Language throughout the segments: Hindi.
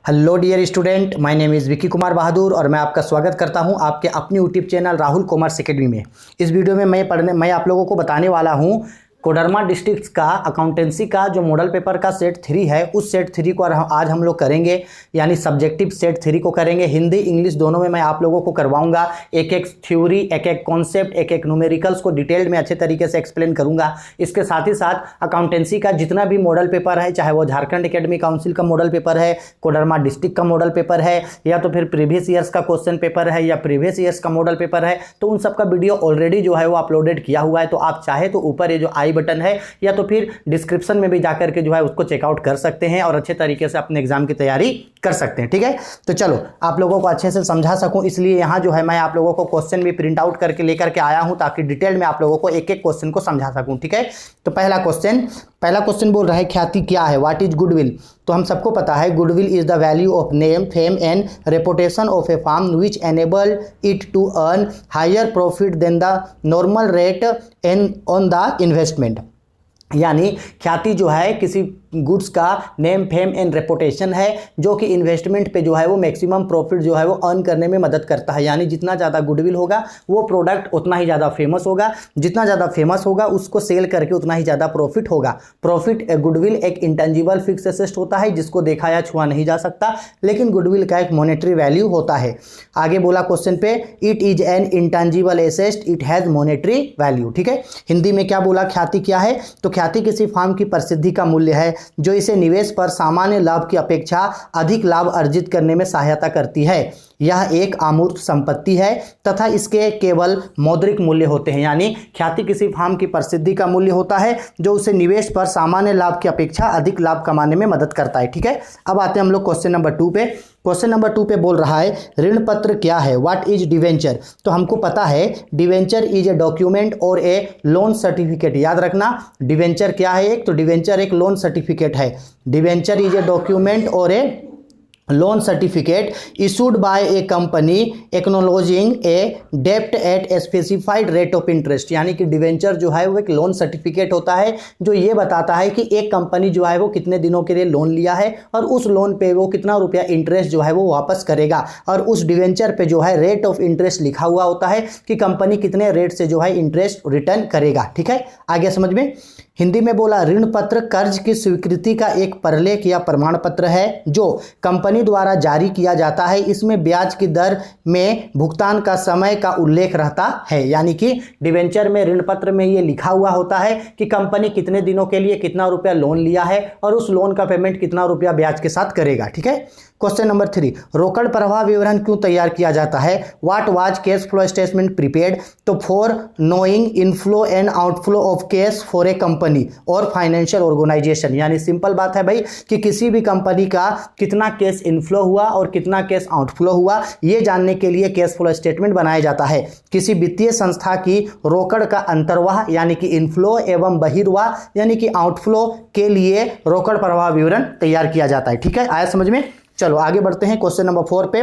Hello dear student, my name is Vicky Kumar Bahadur और मैं आपका स्वागत करता हूं आपके अपने YouTube channel Rahul Commerce Academy में। इस वीडियो में मैं आप लोगों को बताने वाला हूं कोडरमा डिस्ट्रिक्ट का अकाउंटेंसी का जो मॉडल पेपर का सेट 3 है, उस सेट 3 को आज हम लोग करेंगे, यानी सब्जेक्टिव सेट 3 को करेंगे। हिंदी इंग्लिश दोनों में मैं आप लोगों को करवाऊंगा। एक एक थ्योरी, एक एक कॉन्सेप्ट, एक एक न्यूमेरिकल्स को डिटेल्ड में अच्छे तरीके से एक्सप्लेन करूंगा। इसके साथ ही साथ अकाउंटेंसी का जितना भी मॉडल पेपर है, चाहे वो झारखंड एकेडमी काउंसिल का मॉडल पेपर है, कोडरमा डिस्ट्रिक्ट का मॉडल पेपर है, या तो फिर प्रीवियस ईयर्स का क्वेश्चन पेपर है, या प्रीवियस ईयर्स का मॉडल पेपर है, तो उन सब का वीडियो ऑलरेडी जो है वो अपलोडेड किया हुआ है। तो आप चाहे तो ऊपर ये जो आई बटन है या तो फिर डिस्क्रिप्शन में भी जाकर के जो है उसको चेकआउट कर सकते हैं और अच्छे तरीके से अपने एग्जाम की तैयारी कर सकते हैं। ठीक है, तो चलो आप लोगों को अच्छे से समझा सकूं, इसलिए यहां जो है मैं आप लोगों को क्वेश्चन भी प्रिंट आउट करके लेकर के आया हूं ताकि डिटेल में आप लोगों को एक एक क्वेश्चन को समझा सकूं। ठीक है, तो पहला क्वेश्चन बोल रहा है ख्याति क्या है, व्हाट इज गुडविल। तो हम सबको पता है goodwill is the value of name, fame and reputation of a firm which enable it to earn higher profit than the normal rate on the investment. यानी ख्याति जो है किसी गुड्स का नेम, फेम एंड रेपुटेशन है जो कि इन्वेस्टमेंट पे जो है वो मैक्सिमम प्रॉफिट जो है वो अर्न करने में मदद करता है। यानी जितना ज़्यादा गुडविल होगा वो प्रोडक्ट उतना ही ज़्यादा फेमस होगा, जितना ज़्यादा फेमस होगा उसको सेल करके उतना ही ज़्यादा प्रॉफिट होगा। प्रॉफिट, गुडविल एक इंटेंजिबल फिक्स एसेट होता है जिसको देखा या छुआ नहीं जा सकता, लेकिन गुडविल का एक मॉनेटरी वैल्यू होता है। आगे बोला क्वेश्चन पे, it is an intangible asset, it has monetary value. ठीक है, हिंदी में क्या बोला, ख्याति क्या है, तो ख्याति किसी फर्म की प्रसिद्धि का मूल्य है जो इसे निवेश पर सामान्य लाभ की अपेक्षा अधिक लाभ अर्जित करने में सहायता करती है। यह एक अमूर्त संपत्ति है तथा इसके केवल मौद्रिक मूल्य होते हैं। यानी ख्याति किसी फर्म की प्रसिद्धि का मूल्य होता है जो उसे निवेश पर सामान्य लाभ की अपेक्षा अधिक लाभ कमाने में मदद करता है। ठीक है, अब आते हैं हम लोग क्वेश्चन नंबर 2 पे। क्वेश्चन नंबर 2 पे बोल रहा है ऋण पत्र क्या है, व्हाट इज डिवेंचर। तो हमको पता है debenture is a document or a loan certificate. याद रखना डिवेंचर क्या है, एक तो डिवेंचर एक लोन सर्टिफिकेट है। Debenture is a document or a loan certificate issued by a company acknowledging a डेप्ट at a specified rate of interest. यानी कि डिवेंचर जो है वो एक लोन सर्टिफिकेट होता है जो ये बताता है कि एक कंपनी जो है वो कितने दिनों के लिए लोन लिया है और उस लोन पे वो कितना रुपया इंटरेस्ट जो है वो वापस करेगा, और उस डिवेंचर पे जो है रेट ऑफ इंटरेस्ट लिखा हुआ होता है कि कंपनी कितने रेट से जो है इंटरेस्ट रिटर्न करेगा। ठीक है, आगे समझ में। हिंदी में बोला ऋण पत्र कर्ज की स्वीकृति का एक प्रलेख या प्रमाण पत्र है जो कंपनी द्वारा जारी किया जाता है। इसमें ब्याज की दर में भुगतान का समय का उल्लेख रहता है। यानी कि डिवेंचर में, ऋण पत्र में ये लिखा हुआ होता है कि कंपनी कितने दिनों के लिए कितना रुपया लोन लिया है और उस लोन का पेमेंट कितना रुपया ब्याज के साथ करेगा। ठीक है, क्वेश्चन नंबर 3, रोकड़ प्रवाह विवरण क्यों तैयार किया जाता है, what was cash flow statement prepared. तो for knowing inflow and outflow of cash for a company और फाइनेंशियल ऑर्गेनाइजेशन। यानी सिंपल बात है भाई कि किसी भी कंपनी का कितना कैश इनफ्लो हुआ और कितना कैश आउटफ्लो हुआ, ये जानने के लिए कैश फ्लो स्टेटमेंट बनाया जाता है। किसी वित्तीय संस्था की रोकड़ का अंतर्वाह यानी कि इनफ्लो एवं बहिर्वाह यानी कि आउटफ्लो के लिए रोकड़ प्रवाह विवरण तैयार किया जाता है। ठीक है, आया समझ में। चलो आगे बढ़ते हैं क्वेश्चन नंबर 4 पे।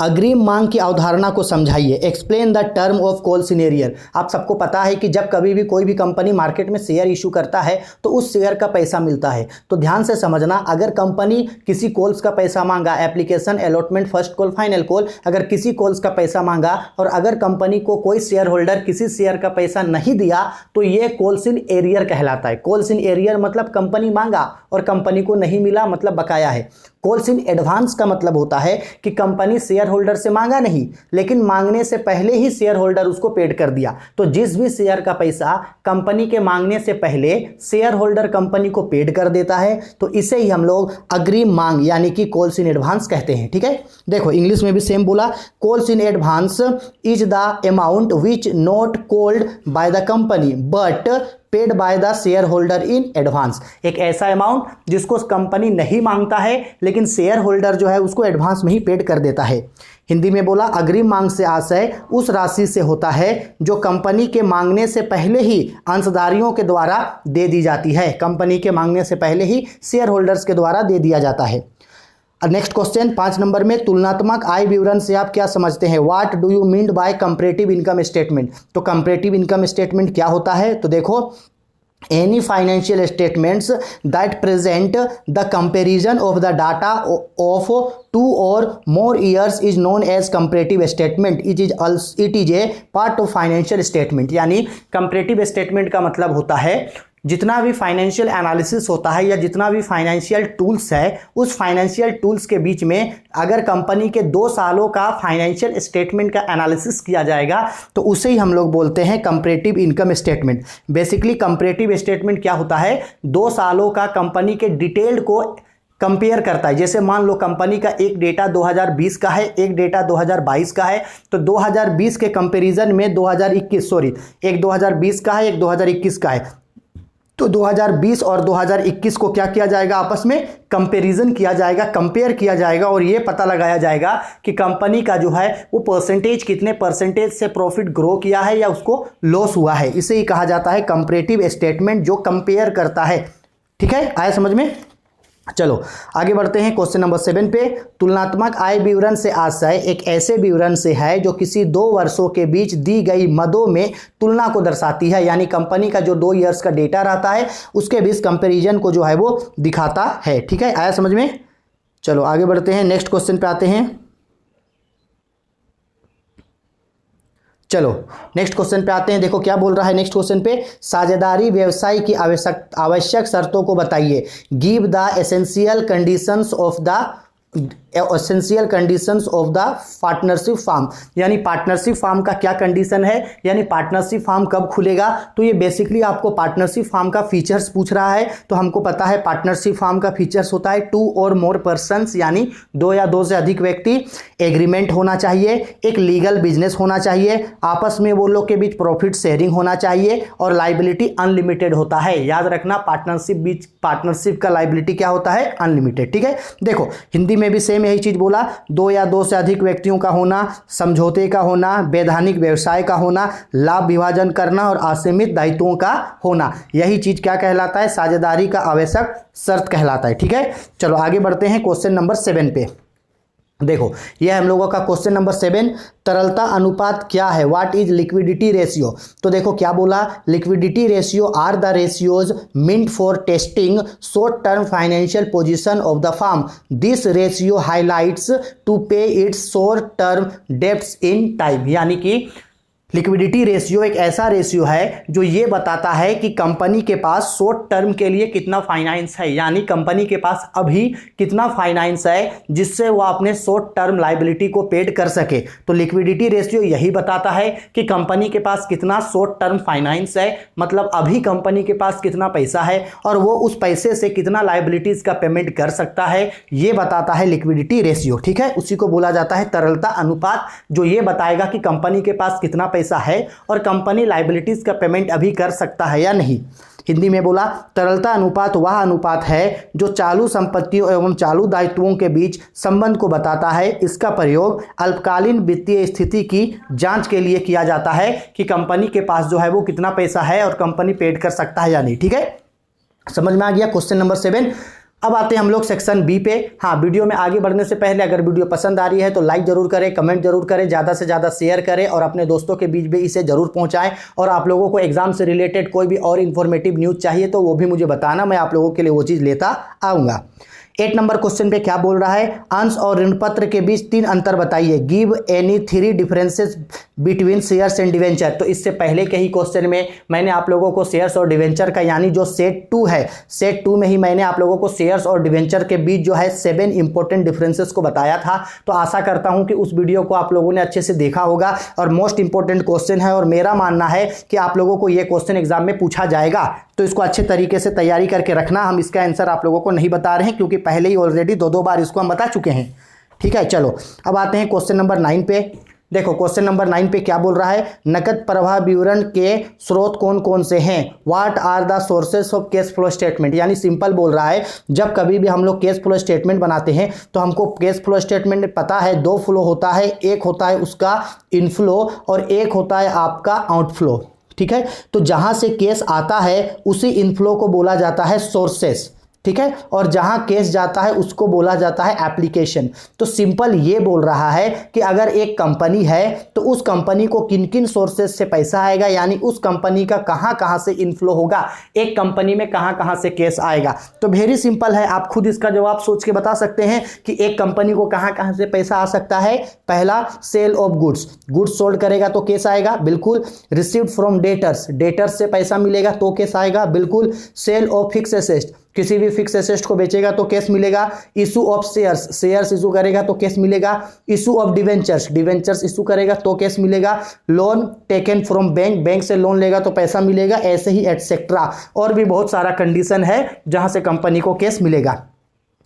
अग्रिम मांग की अवधारणा को समझाइए, explain the term of call in arrear. आप सबको पता है कि जब कभी भी कोई भी कंपनी मार्केट में शेयर इशू करता है तो उस शेयर का पैसा मिलता है। तो ध्यान से समझना, अगर कंपनी किसी कॉल्स का पैसा मांगा, application, allotment, first call, final call, अगर किसी कॉल्स का पैसा मांगा और अगर कंपनी को कोई शेयर होल्डर किसी शेयर का पैसा नहीं दिया तो ये कॉल्स इन एरियर कहलाता है। कॉल्स इन एरियर मतलब कंपनी मांगा और कंपनी को नहीं मिला, मतलब बकाया है। कॉल्स इन एडवांस का मतलब होता है कि कंपनी शेयर होल्डर से मांगा नहीं, लेकिन मांगने से पहले ही शेयर होल्डर उसको पेड कर दिया। तो जिस भी शेयर का पैसा कंपनी के मांगने से पहले शेयर होल्डर कंपनी को पेड कर देता है तो इसे ही हम लोग अग्रिम मांग यानी कि कॉल्स इन एडवांस कहते हैं। ठीक है, देखो इंग्लिश में भी सेम बोला, calls in advance is the amount which not called by the company but paid by the share holder in advance. एक ऐसा अमाउंट जिसको कंपनी नहीं मांगता है लेकिन शेयर होल्डर जो है उसको एडवांस में ही पेड कर देता है। हिंदी में बोला अग्रिम मांग से आशय उस राशि से होता है जो कंपनी के मांगने से पहले ही अंशधारियों के द्वारा दे दी जाती है। कंपनी के मांगने से पहले ही शेयर होल्डर्स के द्वारा दे दिया जाता है। नेक्स्ट क्वेश्चन 5 नंबर में, तुलनात्मक आय विवरण से आप क्या समझते हैं, what do you mean by comparative income statement. तो कंपैरेटिव इनकम स्टेटमेंट क्या होता है, तो देखो any financial statements that present the comparison of the data of 2 or more years is known as comparative statement. It is a part of financial statement. यानी comparative statement का मतलब होता है जितना भी फाइनेंशियल एनालिसिस होता है या जितना भी फाइनेंशियल टूल्स है, उस फाइनेंशियल टूल्स के बीच में अगर कंपनी के 2 सालों का फाइनेंशियल स्टेटमेंट का एनालिसिस किया जाएगा तो उसे ही हम लोग बोलते हैं comparative income statement. Basically comparative statement क्या होता है, 2 सालों का कंपनी के डिटेल्ड को कंपेयर करता है। जैसे मान लो कंपनी का एक डेटा 2020 का है, एक डेटा 2022 का है, तो 2020 के कंपैरिजन में 2021 का है, एक 2021 का है, तो 2020 और 2021 को क्या किया जाएगा, आपस में कंपैरिजन किया जाएगा, कंपेयर किया जाएगा और ये पता लगाया जाएगा कि कंपनी का जो है वो परसेंटेज कितने परसेंटेज से प्रॉफिट ग्रो किया है या उसको लॉस हुआ है। इसे ही कहा जाता है कंपैरेटिव स्टेटमेंट, जो कंपेयर करता है। ठीक है, आया समझ में। चलो आगे बढ़ते हैं क्वेश्चन नंबर 7 पे। तुलनात्मक आय विवरण से आशय एक ऐसे विवरण से है जो किसी 2 वर्षों के बीच दी गई मदों में तुलना को दर्शाती है। यानी कंपनी का जो 2 ईयर्स का डेटा रहता है उसके बीच कंपैरिजन को जो है वो दिखाता है। ठीक है, आया समझ में। चलो आगे बढ़ते हैं, नेक्स्ट क्वेश्चन पे आते हैं। चलो नेक्स्ट क्वेश्चन पे आते हैं। देखो क्या बोल रहा है नेक्स्ट क्वेश्चन पे, साझेदारी व्यवसाय की आवश्यक शर्तों को बताइए। Give the essential conditions of the partnership firm. यानी पार्टनरशिप फार्म का क्या कंडीशन है, यानी पार्टनरशिप फार्म कब खुलेगा। तो ये बेसिकली आपको पार्टनरशिप फार्म का फीचर्स पूछ रहा है। तो हमको पता है पार्टनरशिप फार्म का फीचर्स होता है 2 और मोर पर्सन्स, यानी 2 या 2 से अधिक व्यक्ति, एग्रीमेंट होना चाहिए, एक लीगल बिजनेस होना चाहिए, आपस में वो लोग के बीच प्रॉफिट शेयरिंग होना चाहिए और लाइबिलिटी अनलिमिटेड होता है। याद रखना पार्टनरशिप का लाइबिलिटी क्या होता है, अनलिमिटेड। ठीक है, देखो हिंदी में भी सेम यही चीज बोला, 2 या 2 से अधिक व्यक्तियों का होना, समझौते का होना, वैधानिक व्यवसाय का होना, लाभ विभाजन करना और असीमित दायित्वों का होना। यही चीज क्या कहलाता है, साझेदारी का आवश्यक शर्त कहलाता है। ठीक है, चलो आगे बढ़ते हैं क्वेश्चन नंबर 7 पे। देखो यह हम लोगों का क्वेश्चन नंबर 7, तरलता अनुपात क्या है, व्हाट इज लिक्विडिटी रेशियो। तो देखो क्या बोला, liquidity ratio are the ratios meant for testing short term financial position of the firm. This ratio highlights to pay its short term debts in time. यानी कि लिक्विडिटी रेशियो एक ऐसा रेशियो है जो ये बताता है कि कंपनी के पास शॉर्ट टर्म के लिए कितना फाइनेंस है, यानी कंपनी के पास अभी कितना फाइनेंस है जिससे वो अपने शॉर्ट टर्म लायबिलिटी को पेड कर सके। तो लिक्विडिटी रेशियो यही बताता है कि कंपनी के पास कितना शॉर्ट टर्म फाइनेंस है, मतलब अभी कंपनी के पास कितना पैसा है और वो उस पैसे से कितना लायबिलिटीज का पेमेंट कर सकता है, ये बताता है लिक्विडिटी रेशियो। ठीक है, उसी को बोला जाता है तरलता अनुपात, जो ये बताएगा कि कंपनी के पास कितना पैसा है और कंपनी लायबिलिटीज का पेमेंट अभी कर सकता है या नहीं। हिंदी में बोला, तरलता अनुपात वह अनुपात है जो चालू संपत्तियों एवं चालू दायित्वों के बीच संबंध को बताता है। इसका प्रयोग अल्पकालीन वित्तीय स्थिति की जांच के लिए किया जाता है कि कंपनी के पास जो है वो कितना पैसा है और कंपनी पेड कर सकता है या नहीं। ठीक है, समझ में आ गया क्वेश्चन नंबर 7। अब आते हैं हम लोग सेक्शन बी पे। हाँ, वीडियो में आगे बढ़ने से पहले अगर वीडियो पसंद आ रही है तो लाइक जरूर करें, कमेंट जरूर करें, ज़्यादा से ज़्यादा शेयर करें और अपने दोस्तों के बीच भी इसे जरूर पहुंचाएं। और आप लोगों को एग्जाम से रिलेटेड कोई भी और इन्फॉर्मेटिव न्यूज़ चाहिए तो वो भी मुझे बताना, मैं आप लोगों के लिए वो चीज़ लेता आऊँगा। 8 नंबर क्वेश्चन पे क्या बोल रहा है, अंश और ऋण पत्र के बीच 3 अंतर बताइए। Give any 3 differences between shares and debenture. तो इससे पहले के ही क्वेश्चन में मैंने आप लोगों को शेयर्स और डिवेंचर का, यानी जो सेट 2 है, सेट 2 में ही मैंने आप लोगों को शेयर्स और डिवेंचर के बीच जो है 7 इंपॉर्टेंट डिफरेंसेस को बताया था। तो आशा करता हूं कि उस वीडियो को आप लोगों ने अच्छे से देखा होगा और मोस्ट इंपॉर्टेंट क्वेश्चन है और मेरा मानना है कि आप लोगों को यह क्वेश्चन एग्जाम में पूछा जाएगा। तो इसको अच्छे तरीके से तैयारी करके रखना। हम इसका आंसर आप लोगों को नहीं बता रहे हैं क्योंकि पहले ही ऑलरेडी 2 बार इसको हम बता चुके हैं। ठीक है, चलो अब आते हैं क्वेश्चन नंबर 9 पे। देखो क्वेश्चन नंबर 9 पे क्या बोल रहा है, नकद प्रवाह विवरण के स्रोत कौन कौन से हैं। What are the sources of cash flow statement. यानी सिंपल बोल रहा है, जब कभी भी हम लोग कैश फ्लो स्टेटमेंट बनाते हैं तो हमको कैश फ्लो स्टेटमेंट में पता है 2 फ्लो होता है, एक होता है उसका इनफ्लो और एक होता है आपका आउटफ्लो। ठीक है, तो जहां से कैश आता है उसी इनफ्लो को बोला जाता है सोर्सेस। ठीक है, और जहां केस जाता है उसको बोला जाता है एप्लीकेशन। तो सिंपल ये बोल रहा है कि अगर एक कंपनी है तो उस कंपनी को किन किन सोर्सेज से पैसा आएगा, यानी उस कंपनी का कहां कहां से इनफ्लो होगा, एक कंपनी में कहां कहां से केस आएगा। तो वेरी सिंपल है, आप खुद इसका जवाब सोच के बता सकते हैं कि एक कंपनी को कहां कहां से पैसा आ सकता है। पहला, sale of goods, goods sold करेगा तो केस आएगा, बिल्कुल। रिसीव्ड फ्रॉम डेटर्स, डेटर्स से पैसा मिलेगा तो केस आएगा, बिल्कुल। सेल ऑफ फिक्स एसेट, किसी भी फिक्स एसेट को बेचेगा तो केस मिलेगा। Issue of shares, shares issue करेगा तो केस मिलेगा। Issue of debentures, debentures issue करेगा तो केस मिलेगा। Loan taken from bank, bank से लोन लेगा तो पैसा मिलेगा, ऐसे ही एटसेट्रा। और भी बहुत सारा कंडीशन है जहां से कंपनी को केस मिलेगा,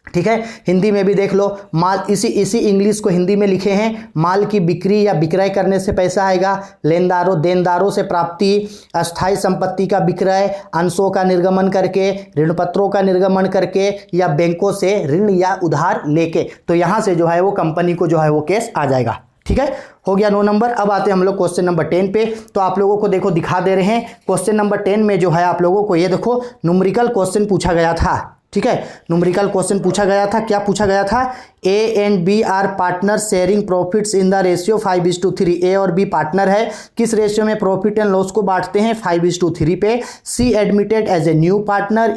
ठीक है। हिंदी में भी देख लो, माल, इसी इंग्लिश को हिंदी में लिखे हैं। माल की बिक्री या विक्रय करने से पैसा आएगा। लेनदारों देनदारों से प्राप्ति, अस्थायी संपत्ति का विक्रय, अंशों का निर्गमन करके, ऋण पत्रों का निर्गमन करके, या बैंकों से ऋण या उधार लेके, तो यहां से जो है वो कंपनी को जो है वो केस आ जाएगा, ठीक है। हो गया 9 नंबर। अब आते हैं हम लोग क्वेश्चन नंबर 10 पे। तो आप लोगों को देखो दिखा दे रहे हैं, क्वेश्चन नंबर 10 में जो है आप लोगों को ये देखो न्यूमेरिकल क्वेश्चन पूछा गया था, ठीक है। न्यूमेरिकल क्वेश्चन पूछा गया था, क्या पूछा गया था? A and B are partner sharing profits in the ratio 5:3। A और बी पार्टनर है, किस रेशियो में प्रॉफिट एंड लॉस को बांटते हैं? 5:3 पे। C admitted as a new partner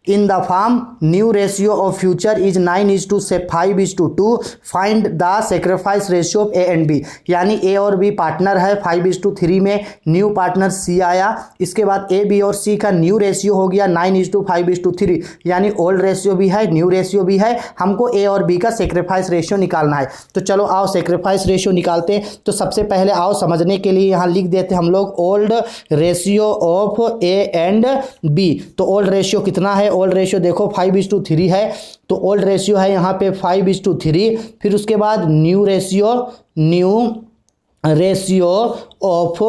in the firm, new ratio of future is 9:5:2। Find the sacrifice ratio of A and B, यानी ए और बी पार्टनर है, 5:3 में, न्यू पार्टनर सी आया, इसके बाद ए बी और सी का न्यू रेशियो हो गया 9:5:3, यानी ओल्ड रेशियो भी है न्यू रेशियो भी है, हमको ए और बी का सेक्रीफाइस रेशियो निकालना है। तो चलो आओ सेक्रीफाइस रेशियो निकालते हैं। तो सबसे पहले आओ समझने के लिए यहाँ लिख देते हम लोग old ratio of A and B. तो ओल्ड रेशियो कितना है? ओल्ड रेशियो देखो 5:3 है, तो ओल्ड रेशियो है यहाँ पे 5:3। फिर उसके बाद new ratio of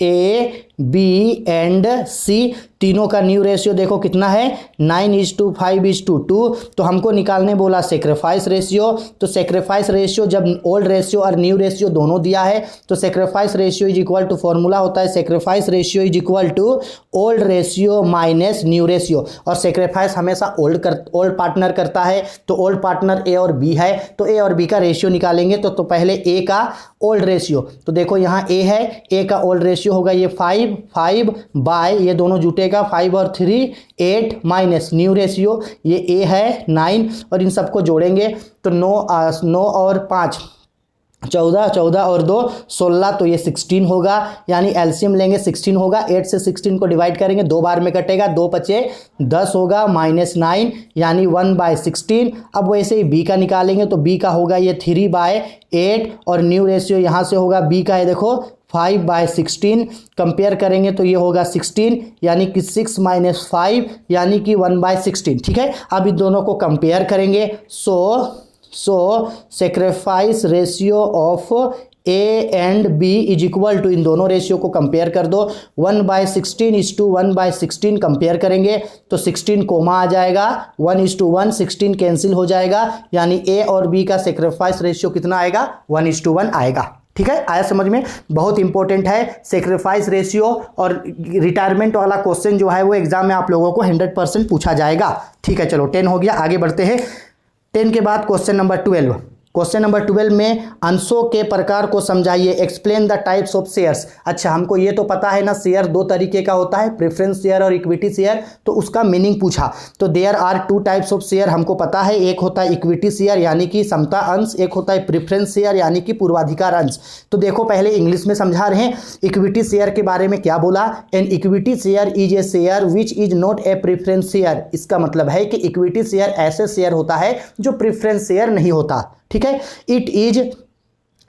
A B and C, तीनों का न्यू रेशियो देखो कितना है? 9:5:2। तो हमको निकालने बोला सेक्रीफाइस रेशियो। तो सेक्रीफाइस रेशियो जब ओल्ड रेशियो और न्यू रेशियो दोनों दिया है तो sacrifice ratio is equal to, formula होता है sacrifice ratio is equal to old ratio minus new ratio. और सेक्रीफाइस हमेशा ओल्ड पार्टनर करता है, तो ओल्ड पार्टनर ए और बी है, तो ए और बी का रेशियो निकालेंगे। तो पहले ए का ओल्ड रेशियो, तो देखो यहाँ ए है, ए का ओल्ड रेशियो होगा ये 5 बाय, ये दोनों जुटेगा 5 और 3 8 माइनस न्यू रेशियो, ये ए है 9, और इन सबको जोड़ेंगे तो 9 और 5 14, 14 और 2 16, तो ये 16 होगा, यानी एलसीएम लेंगे 16 होगा। 8 से 16 को डिवाइड करेंगे, 2 बार में कटेगा, 2 बचे 10 होगा, -9 यानी 1/16। अब वैसे ही बी का निकालेंगे तो बी का होगा ये 3/8, और न्यू रेशियो यहाँ से होगा बी का है देखो 5/16, कंपेयर करेंगे तो ये होगा 16, यानी कि 6 - 5 यानी कि 1/16, ठीक है। अब इन दोनों को कंपेयर करेंगे। So sacrifice ratio of A and B is equal to, इन दोनों रेशियो को कंपेयर कर दो, 1/16 इज टू 1/16 कंपेयर करेंगे तो 16 कोमा आ जाएगा, 1:1, 16 कैंसिल हो जाएगा, यानी ए और बी का सेक्रीफाइस रेशियो कितना आएगा? 1:1 आएगा, ठीक है। आया समझ में? बहुत इंपॉर्टेंट है सेक्रीफाइस रेशियो, और रिटायरमेंट वाला क्वेश्चन जो है वो एग्जाम में आप लोगों को 100% पूछा जाएगा, ठीक है। चलो 10 हो गया, आगे बढ़ते हैं। 10 के बाद क्वेश्चन नंबर 12। क्वेश्चन नंबर 12 में अंशों के प्रकार को समझाइए, explain the types of shares. अच्छा, हमको ये तो पता है ना, शेयर 2 तरीके का होता है, प्रेफरेंस शेयर और इक्विटी शेयर, तो उसका मीनिंग पूछा। तो there are 2 types of share, हमको पता है, एक होता है इक्विटी शेयर यानी कि समता अंश, एक होता है प्रेफरेंस शेयर यानी कि पूर्वाधिकार अंश। तो देखो पहले इंग्लिश में समझा रहे हैं, इक्विटी शेयर के बारे में क्या बोला? N equity share is a share which is not a preference share. इसका मतलब है कि इक्विटी शेयर ऐसे शेयर होता है जो प्रेफरेंस शेयर नहीं होता, ठीक है। It is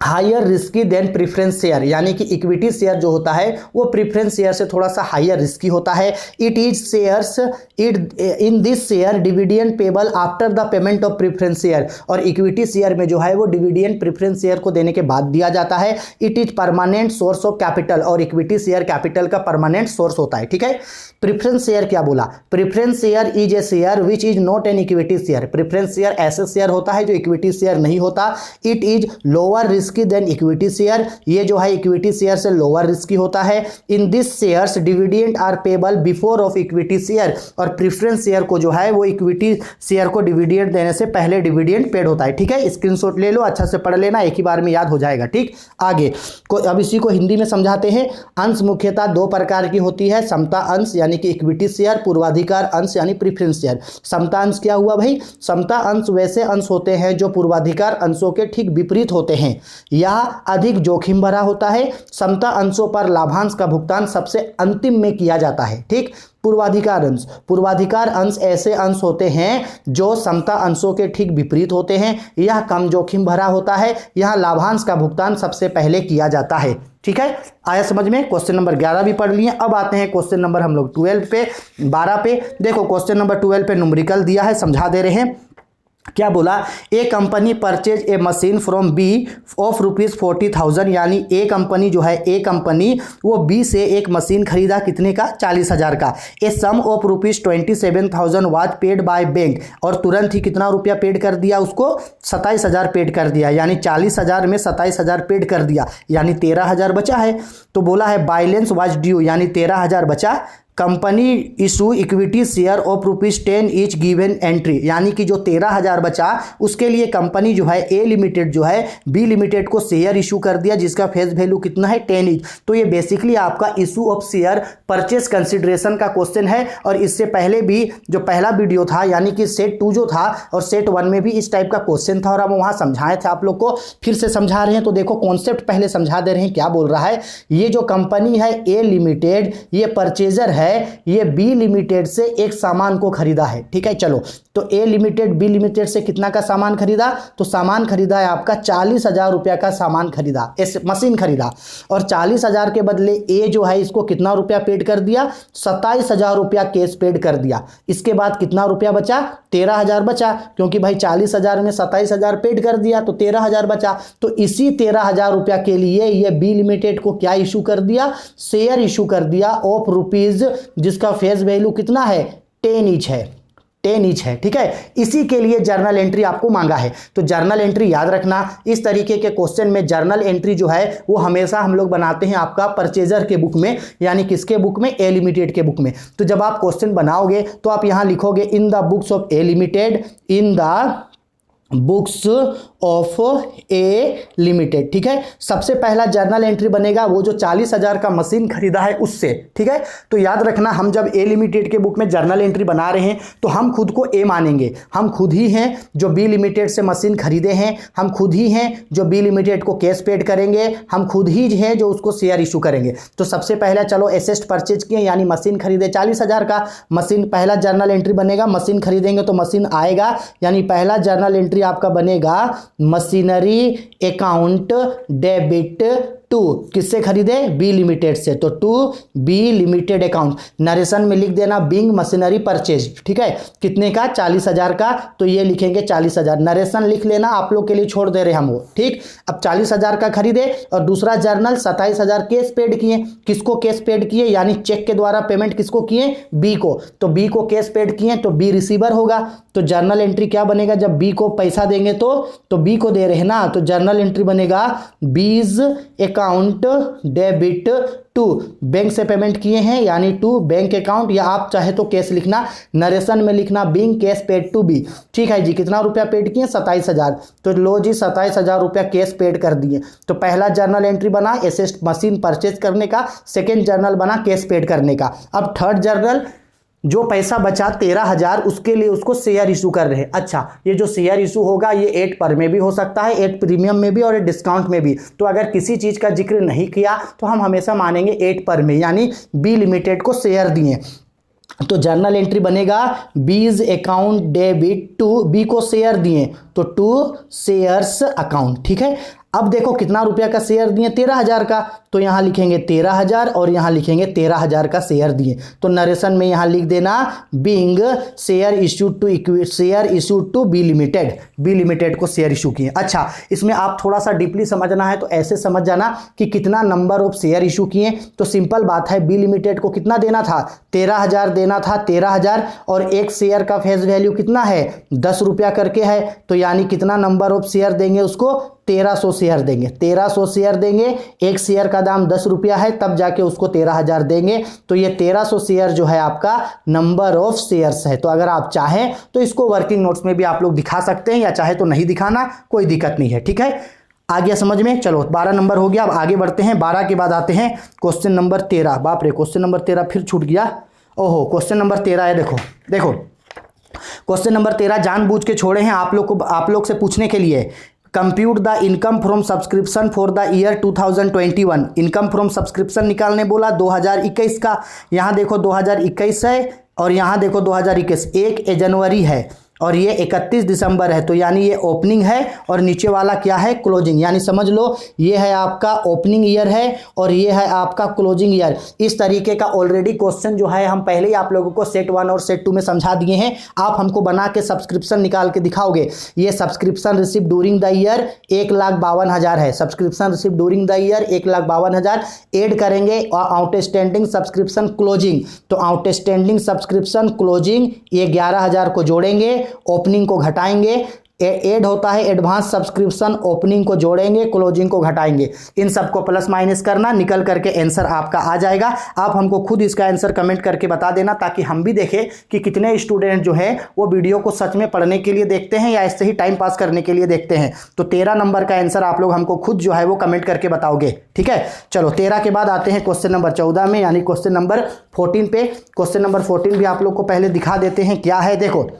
higher risky than preference share, यानी कि इक्विटी शेयर जो होता है वो प्रीफरेंस शेयर से थोड़ा सा हायर रिस्की होता है। It is shares in this share dividend payable after the payment of preference share, और इक्विटी शेयर में जो है वो डिविडेंड प्रीफरेंस शेयर को देने के बाद दिया जाता है। It is permanent source of capital, और इक्विटी शेयर कैपिटल का परमानेंट सोर्स होता है, ठीक है। प्रीफरेंस शेयर क्या बोला? Preference share is a share which is not an equity share. Preference share ऐसे शेयर होता है जो इक्विटी शेयर नहीं होता। It is lower risky than equity share, ये जो है इक्विटी शेयर से लोअर रिस्की होता है। In this shares dividend are payable before of equity share, और प्रेफरेंस शेयर को जो है वो इक्विटी शेयर को डिविडेंड देने से पहले डिविडेंड पेड होता है। ठीक है, स्क्रीनशॉट ले लो, अच्छा से पढ़ लेना, एक ही बार में याद हो जाएगा। ठीक, आगे अब इसी को हिंदी में समझाते हैं। अंश मुख्यतः दो प्रकार की होती है, समता अंश यानी कि इक्विटी शेयर, पूर्वाधिकार अंश यानी प्रेफरेंस शेयर। समता अंश क्या हुआ भाई? समता अंश वैसे अंश होते हैं जो पूर्वाधिकार अंशों के ठीक विपरीत होते हैं। यह अधिक जोखिम भरा होता है। समता अंशों पर लाभांश का भुगतान सबसे अंतिम में किया जाता है। ठीक, पूर्वाधिकार अंश ऐसे अंश होते हैं जो समता अंशों के ठीक विपरीत होते हैं। यह कम जोखिम भरा होता है। यहां लाभांश का भुगतान सबसे पहले किया जाता है। ठीक है, आया समझ में? क्वेश्चन नंबर 11 भी पढ़ लिए। अब आते हैं क्वेश्चन नंबर हम लोग 12 पे, 12 पे। देखो क्वेश्चन नंबर 12 पे न्यूमेरिकल दिया है, समझा दे रहे हैं। क्या बोला? A company purchase a machine from B of ₹40,000, यानी ए कंपनी जो है, ए कंपनी वो बी से एक मशीन खरीदा, कितने का? 40,000 का। A sum of ₹27,000 was paid by bank, और तुरंत ही कितना रुपया पेड कर दिया उसको? 27,000 पेड कर दिया, यानी 40,000 में 27,000 पेड कर दिया, यानी 13,000 बचा है। तो बोला है बैलेंस वाज ड्यू, यानी 13,000 बचा। Company issue equity share of ₹10 each given entry, यानी कि जो 13,000 बचा उसके लिए कंपनी जो है ए लिमिटेड जो है बी लिमिटेड को शेयर इशू कर दिया, जिसका फेस वैल्यू कितना है? 10 ईच। तो ये बेसिकली आपका issue of share purchase consideration का क्वेश्चन है। और इससे पहले भी जो पहला वीडियो था, यानी कि सेट 2 जो था और सेट 1 में भी इस टाइप का क्वेश्चन था, और हम वहाँ समझाए थे आप लोग को, फिर से समझा रहे हैं। तो देखो कॉन्सेप्ट पहले समझा दे रहे हैं। क्या बोल रहा है? ये जो कंपनी है ए लिमिटेड, ये परचेजर है, ये बी लिमिटेड से एक सामान को खरीदा है। ठीक है, चलो, तो ए लिमिटेड बी लिमिटेड से कितना का सामान खरीदा? तो सामान खरीदा है आपका 40,000 रुपया का सामान खरीदा, मशीन खरीदा। और 40,000 के बदले ए जो है इसको कितना रुपया पेड कर दिया? 27,000 रुपया कैश पेड कर दिया। इसके बाद कितना रुपया बचा? 13,000 बचा, क्योंकि भाई 40,000 में 27,000 पेड कर दिया तो 13,000 बचा। तो इसी 13,000 रुपया के लिए ये बी लिमिटेड को क्या इशू कर दिया? शेयर इशू कर दिया ऑफ रुपीज, जिसका फेस वैल्यू कितना है? 10 ईच है, 10 ईच है। ठीक है, इसी के लिए जर्नल एंट्री आपको मांगा है। तो जर्नल एंट्री याद रखना, इस तरीके के क्वेश्चन में जर्नल एंट्री जो है वो हमेशा हम लोग बनाते हैं आपका परचेजर के बुक में, यानी किसके बुक में? ए लिमिटेड के बुक में। तो जब आप क्वेश्चन बनाओगे तो आप यहां लिखोगे इन the books of A limited, in the books of A limited. ठीक है, सबसे पहला जर्नल एंट्री बनेगा वो जो 40,000 का मशीन खरीदा है उससे। ठीक है, तो याद रखना, हम जब ए लिमिटेड के बुक में जर्नल एंट्री बना रहे हैं तो हम खुद को ए मानेंगे। हम खुद ही हैं जो बी लिमिटेड से मशीन खरीदे हैं, हम खुद ही हैं जो बी लिमिटेड को कैश पेड करेंगे, हम खुद ही हैं जो उसको शेयर इशू करेंगे। तो सबसे पहला चलो एसेट परचेज किए, यानी मशीन खरीदे 40,000 का, मशीन पहला जर्नल एंट्री बनेगा। मशीन खरीदेंगे तो मशीन आएगा, यानी पहला जर्नल एंट्री आपका बनेगा मशीनरी अकाउंट डेबिट टू, किससे खरीदे? बी लिमिटेड से, तो to B limited account. Narration में लिख देना बिंग मशीनरी परचेज। ठीक है, कितने का? 40,000 का, तो ये लिखेंगे 40,000। नरेशन लिख लेना, आप लोग के लिए छोड़ दे रहे हम वो। ठीक, अब 40,000 का खरीदे और दूसरा जर्नल 27,000 कैश पेड किए। किसको कैश पेड किए? यानी चेक के द्वारा पेमेंट किसको किए? बी को। तो बी को कैश पेड किए तो बी रिसीवर होगा। तो जर्नल एंट्री क्या बनेगा? जब बी को पैसा देंगे तो बी को दे रहे हैं ना, तो जर्नल एंट्री बनेगा B's account debit to, bank से पेमेंट किए हैं यानी टू बैंक अकाउंट, या आप चाहे तो कैश लिखना, नरेशन में लिखना being cash paid to B. ठीक है जी, कितना रुपया पेड किए? 27,000। तो लो जी 27,000 रुपया कैश पेड कर दिए। तो पहला जर्नल एंट्री बना एसेट मशीन परचेज करने का, सेकेंड जर्नल बना कैश पेड करने का। अब थर्ड जर्नल, जो पैसा बचा 13,000 उसके लिए उसको शेयर इशू कर रहे हैं। अच्छा, ये जो शेयर इशू होगा ये 8 पर में भी हो सकता है, 8 प्रीमियम में भी और 8 डिस्काउंट में भी। तो अगर किसी चीज़ का जिक्र नहीं किया तो हम हमेशा मानेंगे 8 पर में, यानी बी लिमिटेड को शेयर दिए। तो जर्नल एंट्री बनेगा B's account debit to, B को शेयर दिए तो टू शेयर्स अकाउंट। ठीक है, अब देखो कितना रुपया का शेयर दिए? 13,000 का, तो यहाँ लिखेंगे 13,000 और यहाँ लिखेंगे 13,000 का शेयर दिए। तो नरेशन में यहाँ लिख देना being share issued to B limited, B limited को शेयर इशू किए। अच्छा, इसमें आप थोड़ा सा डीपली समझना है तो ऐसे समझ जाना कि कितना नंबर ऑफ शेयर इशू किए। तो सिंपल बात है, बी लिमिटेड को कितना देना था? 13,000 देना था, 13,000, और एक शेयर का फेस वैल्यू कितना है? 10 रुपया करके है। तो यानी कितना नंबर ऑफ शेयर देंगे उसको? 1300 शेयर देंगे, 1300 शेयर देंगे, एक शेयर का दाम 10 रुपया है, तब जाके उसको 13,000 देंगे। तो ये 1300 शेयर जो है आपका नंबर ऑफ शेयर्स है। तो अगर आप चाहें तो इसको वर्किंग नोट्स में भी आप लोग दिखा सकते हैं, या चाहे तो नहीं दिखाना, कोई दिक्कत नहीं है, ठीक है। आ गया समझ में? चलो 12 नंबर हो गया। अब आगे बढ़ते हैं, 12 के बाद आते हैं क्वेश्चन नंबर 13। बाप रे, क्वेश्चन नंबर 13 फिर छूट गया। ओहो, क्वेश्चन नंबर 13 है, देखो देखो क्वेश्चन नंबर 13 जानबूझ के छोड़े हैं आप लोग से पूछने के लिए। Compute the income from subscription for the year 2021। Income from subscription निकालने बोला 2021 का। यहाँ देखो 2021 है और यहाँ देखो 2021, 1 जनवरी है और ये 31 दिसंबर है, तो यानी ये ओपनिंग है और नीचे वाला क्या है, क्लोजिंग। यानी समझ लो ये है आपका ओपनिंग ईयर है और ये है आपका क्लोजिंग ईयर। इस तरीके का ऑलरेडी क्वेश्चन जो है हम पहले ही आप लोगों को सेट 1 और सेट 2 में समझा दिए हैं। आप हमको बना के सब्सक्रिप्शन निकाल के दिखाओगे। ये subscription receive during the year 1,52,000 है। Subscription receive during the year 1,52,000 add करेंगे और आउटस्टैंडिंग सब्सक्रिप्शन क्लोजिंग, तो आउटस्टैंडिंग सब्सक्रिप्शन क्लोजिंग ये 11,000 को जोड़ेंगे, ओपनिंग को घटाएंगे। ऐड होता है एडवांस सब्सक्रिप्शन, ओपनिंग को जोड़ेंगे, क्लोजिंग को घटाएंगे। इन सबको प्लस माइनस करना, निकल करके आंसर आपका आ जाएगा। आप हमको खुद इसका आंसर कमेंट करके बता देना, ताकि हम भी देखें कि कितने स्टूडेंट जो है वो वीडियो को सच में पढ़ने के लिए देखते हैं या ऐसे ही टाइम पास करने के लिए देखते हैं। तो 13 नंबर का आंसर आप लोग हमको खुद जो है वो कमेंट करके बताओगे, ठीक है। चलो 13 के बाद आते हैं क्वेश्चन नंबर 14 में, यानी क्वेश्चन नंबर 14 पे। क्वेश्चन नंबर 14 भी आप लोग को पहले दिखा देते हैं क्या है। देखो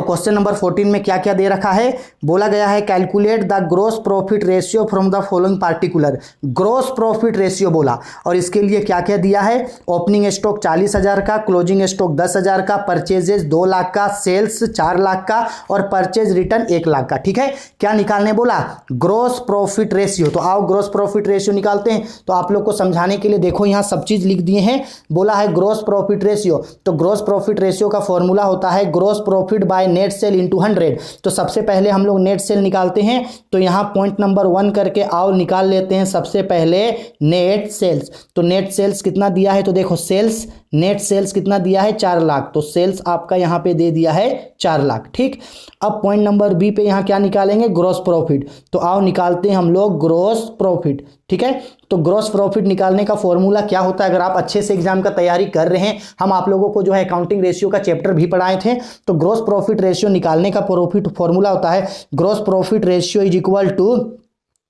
क्वेश्चन नंबर 14 में क्या क्या दे रखा है। बोला गया है calculate the gross profit ratio from the following particular. Gross profit ratio बोला, और इसके लिए क्या क्या दिया है। ओपनिंग स्टॉक 40,000 का, क्लोजिंग स्टॉक 10,000 का, परचेजेज 2 लाख का, सेल्स 4 लाख का और परचेज रिटर्न 1 लाख का, ठीक है। क्या निकालने बोला, ग्रोस प्रॉफिट रेशियो। तो आओ ग्रोस प्रॉफिट रेशियो निकालते हैं। तो आप लोग को समझाने के लिए देखो यहाँ सब चीज लिख दिए हैं। बोला है ग्रोस प्रॉफिट रेशियो, तो ग्रोस प्रॉफिट रेशियो का फॉर्मूला होता है gross profit by net sale into 100। तो सबसे पहले हम लोग नेट सेल निकालते हैं। तो यहां पॉइंट नंबर 1 करके आओ निकाल लेते हैं सबसे पहले नेट सेल्स। तो नेट सेल्स कितना दिया है, तो देखो सेल्स, नेट सेल्स कितना दिया है 4 लाख, तो सेल्स आपका यहां पे दे दिया है 4 लाख, ठीक। अब पॉइंट नंबर बी पे यहां क्या निकालेंगे, ग्रॉस प्रॉफिट। तो आओ निकालते हैं हम लोग ग्रॉस प्रॉफिट, ठीक है। तो ग्रॉस प्रॉफिट निकालने का फॉर्मूला क्या होता है, अगर आप अच्छे से एग्जाम का तैयारी कर रहे हैं, हम आप लोगों को जो है अकाउंटिंग रेशियो का चैप्टर भी पढ़ाए थे। तो ग्रॉस प्रॉफिट रेशियो निकालने का प्रॉफिट फॉर्मूला होता है gross profit ratio is equal to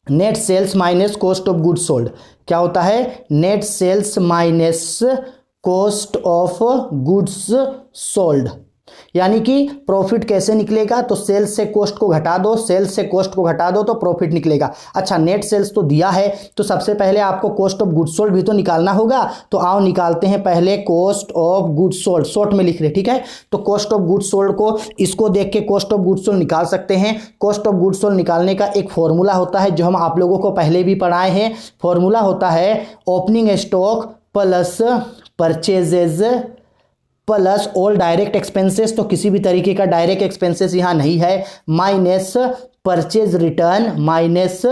net sales minus cost of goods sold. क्या होता है, net sales minus cost of goods sold. यानी कि प्रॉफिट कैसे निकलेगा, तो सेल्स से कॉस्ट को घटा दो, सेल्स से कॉस्ट को घटा दो तो प्रॉफिट निकलेगा। अच्छा नेट सेल्स तो दिया है, तो सबसे पहले आपको कॉस्ट ऑफ गुड्स सोल्ड भी तो निकालना होगा। तो आओ निकालते हैं पहले cost of goods sold, short में लिख रहे, ठीक है। तो कॉस्ट ऑफ गुड्स सोल्ड को, इसको देख के कॉस्ट ऑफ गुड्स सोल्ड निकाल सकते हैं। कॉस्ट ऑफ गुड्स सोल्ड निकालने का एक फॉर्मूला होता है जो हम आप लोगों को पहले भी पढ़ाए हैं। फॉर्मूला होता है opening stock plus purchases plus all direct expenses. तो किसी भी तरीके का डायरेक्ट एक्सपेंसेस यहाँ नहीं है, minus purchase return, minus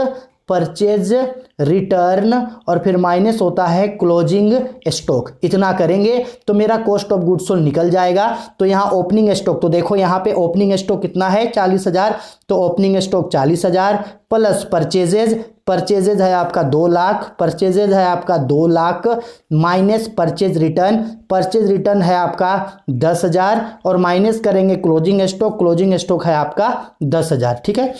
purchase return और फिर माइनस होता है क्लोजिंग स्टॉक। इतना करेंगे तो मेरा कॉस्ट ऑफ गुड्स सोल्ड निकल जाएगा। तो यहाँ ओपनिंग स्टॉक, तो देखो यहाँ पे ओपनिंग स्टॉक कितना है 40,000, तो opening stock 40,000 plus purchases, purchases है आपका 2 लाख, परचेजेज है आपका 2 lakh minus purchase return, purchase return है आपका 10,000 और माइनस करेंगे क्लोजिंग स्टॉक, क्लोजिंग स्टॉक है आपका 10,000, ठीक है।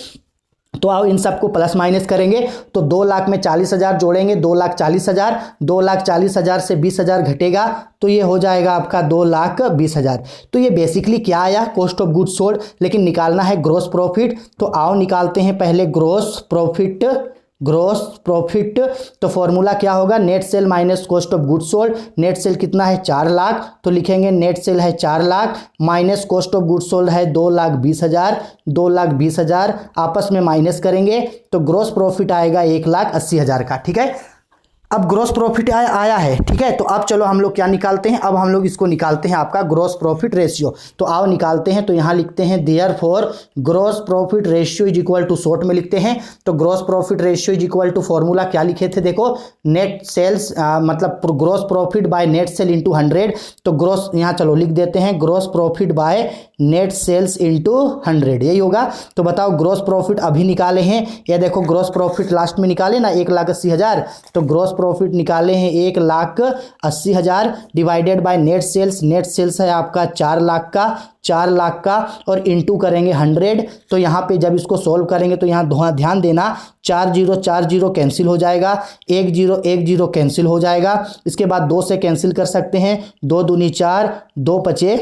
तो आओ इन सबको प्लस माइनस करेंगे। तो 2 लाख में 40,000 जोड़ेंगे, 2,40,000, 2,40,000 से 20,000 घटेगा तो ये हो जाएगा आपका 2,20,000। तो ये बेसिकली क्या आया, कॉस्ट ऑफ गुड्स सोल्ड, लेकिन निकालना है ग्रॉस प्रॉफिट। तो आओ निकालते हैं पहले ग्रॉस प्रॉफिट। ग्रॉस प्रॉफिट तो फॉर्मूला क्या होगा, net cell minus cost of goods sold. Net cell कितना है 4 लाख, तो लिखेंगे नेट सेल है 4 lakh minus cost of goods sold है 2,20,000, 2,20,000 आपस में माइनस करेंगे तो ग्रॉस प्रॉफिट आएगा 1,80,000 का, ठीक है। अब ग्रॉस प्रॉफिट आया है, ठीक है। तो अब चलो हम लोग क्या निकालते हैं, अब हम लोग इसको निकालते हैं आपका ग्रॉस प्रॉफिट रेशियो। तो आओ निकालते हैं। तो यहाँ लिखते हैं therefore gross profit ratio is equal to, short में लिखते हैं। तो gross profit ratio is equal to formula क्या लिखे थे, देखो नेट सेल्स मतलब gross profit by net sale into 100। तो ग्रॉस यहाँ चलो लिख देते हैं gross profit by net sales into 100, यही होगा। तो बताओ ग्रॉस प्रॉफिट अभी निकाले हैं, ये देखो ग्रॉस प्रॉफिट लास्ट में निकाले ना 1,80,000, तो ग्रॉस प्रॉफिट निकाले हैं 1,80,000 divided by net sales. Net sales है आपका 4 लाख का और इंटू करेंगे 100। तो यहाँ पे जब इसको सॉल्व करेंगे तो यहाँ ध्यान देना 4 0 कैंसिल हो जाएगा, 1 0 कैंसिल हो जाएगा। इसके बाद 2 से कैंसिल कर सकते हैं, 2 दूनी 4, 2 पचे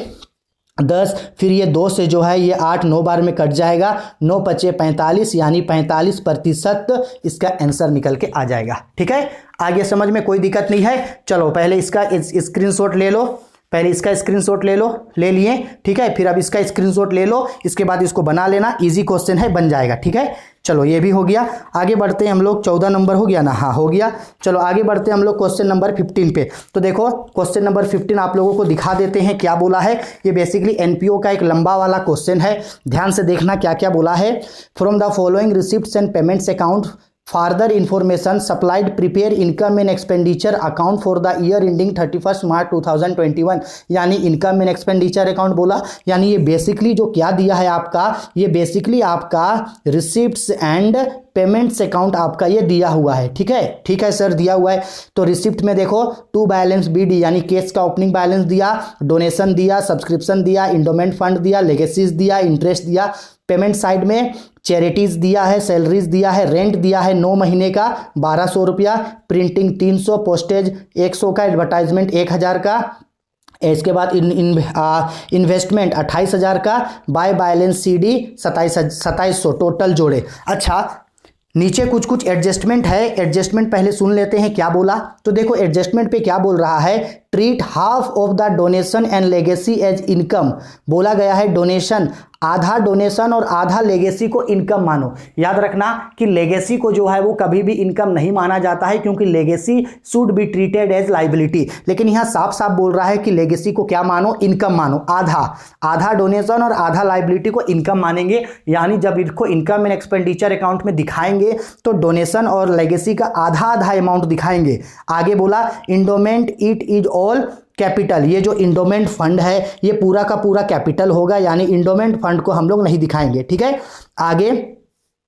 10, फिर ये 2 से जो है ये 8 9 बार में कट जाएगा, 9 पचे 45, यानी 45% इसका आंसर निकल के आ जाएगा। ठीक है, आगे समझ में कोई दिक्कत नहीं है। चलो पहले इसका स्क्रीनशॉट ले लो, पहले इसका स्क्रीनशॉट ले लो, ले लिए, ठीक है। फिर अब इसका स्क्रीनशॉट ले लो, इसके बाद इसको बना लेना, इजी क्वेश्चन है, बन जाएगा। ठीक है, चलो ये भी हो गया। आगे बढ़ते हैं हम लोग, 14 नंबर हो गया ना, हाँ हो गया। चलो आगे बढ़ते हैं हम लोग क्वेश्चन नंबर 15 पे। तो देखो क्वेश्चन नंबर 15 आप लोगों को दिखा देते हैं क्या बोला है। ये बेसिकली एनपीओ का एक लंबा वाला क्वेश्चन है, ध्यान से देखना क्या क्या बोला है। From the following receipts and payments account further information supplied prepare income and expenditure account for the year ending 31 मार्च 2021, यानी इनकम एंड एक्सपेंडिचर अकाउंट बोला, यानी ये बेसिकली जो क्या दिया है आपका, ये बेसिकली आपका रिसिप्ट्स एंड पेमेंट्स अकाउंट आपका ये दिया हुआ है। ठीक है, ठीक है सर दिया हुआ है। तो रिसिप्ट में देखो टू बैलेंस बीडी, यानी केस का ओपनिंग बैलेंस दिया, डोनेशन दिया, सब्सक्रिप्शन दिया, इंडोमेंट फंड दिया, लेगेसीज दिया, इंटरेस्ट दिया। पेमेंट साइड में चैरिटीज दिया है, सैलरीज दिया है, रेंट दिया है 9 महीने का 1200 रुपया, प्रिंटिंग 300, पोस्टेज 100 का, एडवर्टाइजमेंट 1000 का, इसके बाद इन्वेस्टमेंट 28,000 का, बाय बैलेंस सीडी 2700 टोटल जोड़े। अच्छा नीचे कुछ एडजस्टमेंट है, एडजस्टमेंट पहले सुन लेते हैं क्या बोला। तो देखो एडजस्टमेंट पे क्या बोल रहा है, treat half of the donation and legacy as income. बोला गया है डोनेशन, आधा डोनेशन और आधा लेगेसी को इनकम मानो। याद रखना कि लेगेसी को जो है वो कभी भी इनकम नहीं माना जाता है, क्योंकि legacy should be treated as liability. लेकिन यहाँ साफ साफ बोल रहा है कि लेगेसी को क्या मानो, इनकम मानो। आधा डोनेशन और आधा लाइबिलिटी को इनकम मानेंगे, यानी जब इनको इनकम एंड एक्सपेंडिचर अकाउंट में दिखाएंगे तो डोनेशन और लेगेसी का आधा अमाउंट दिखाएंगे। आगे बोला endowment it is all capital, ये जो इंडोमेंट फंड है ये पूरा का पूरा कैपिटल होगा, यानी इंडोमेंट फंड को हम लोग नहीं दिखाएंगे। ठीक है, आगे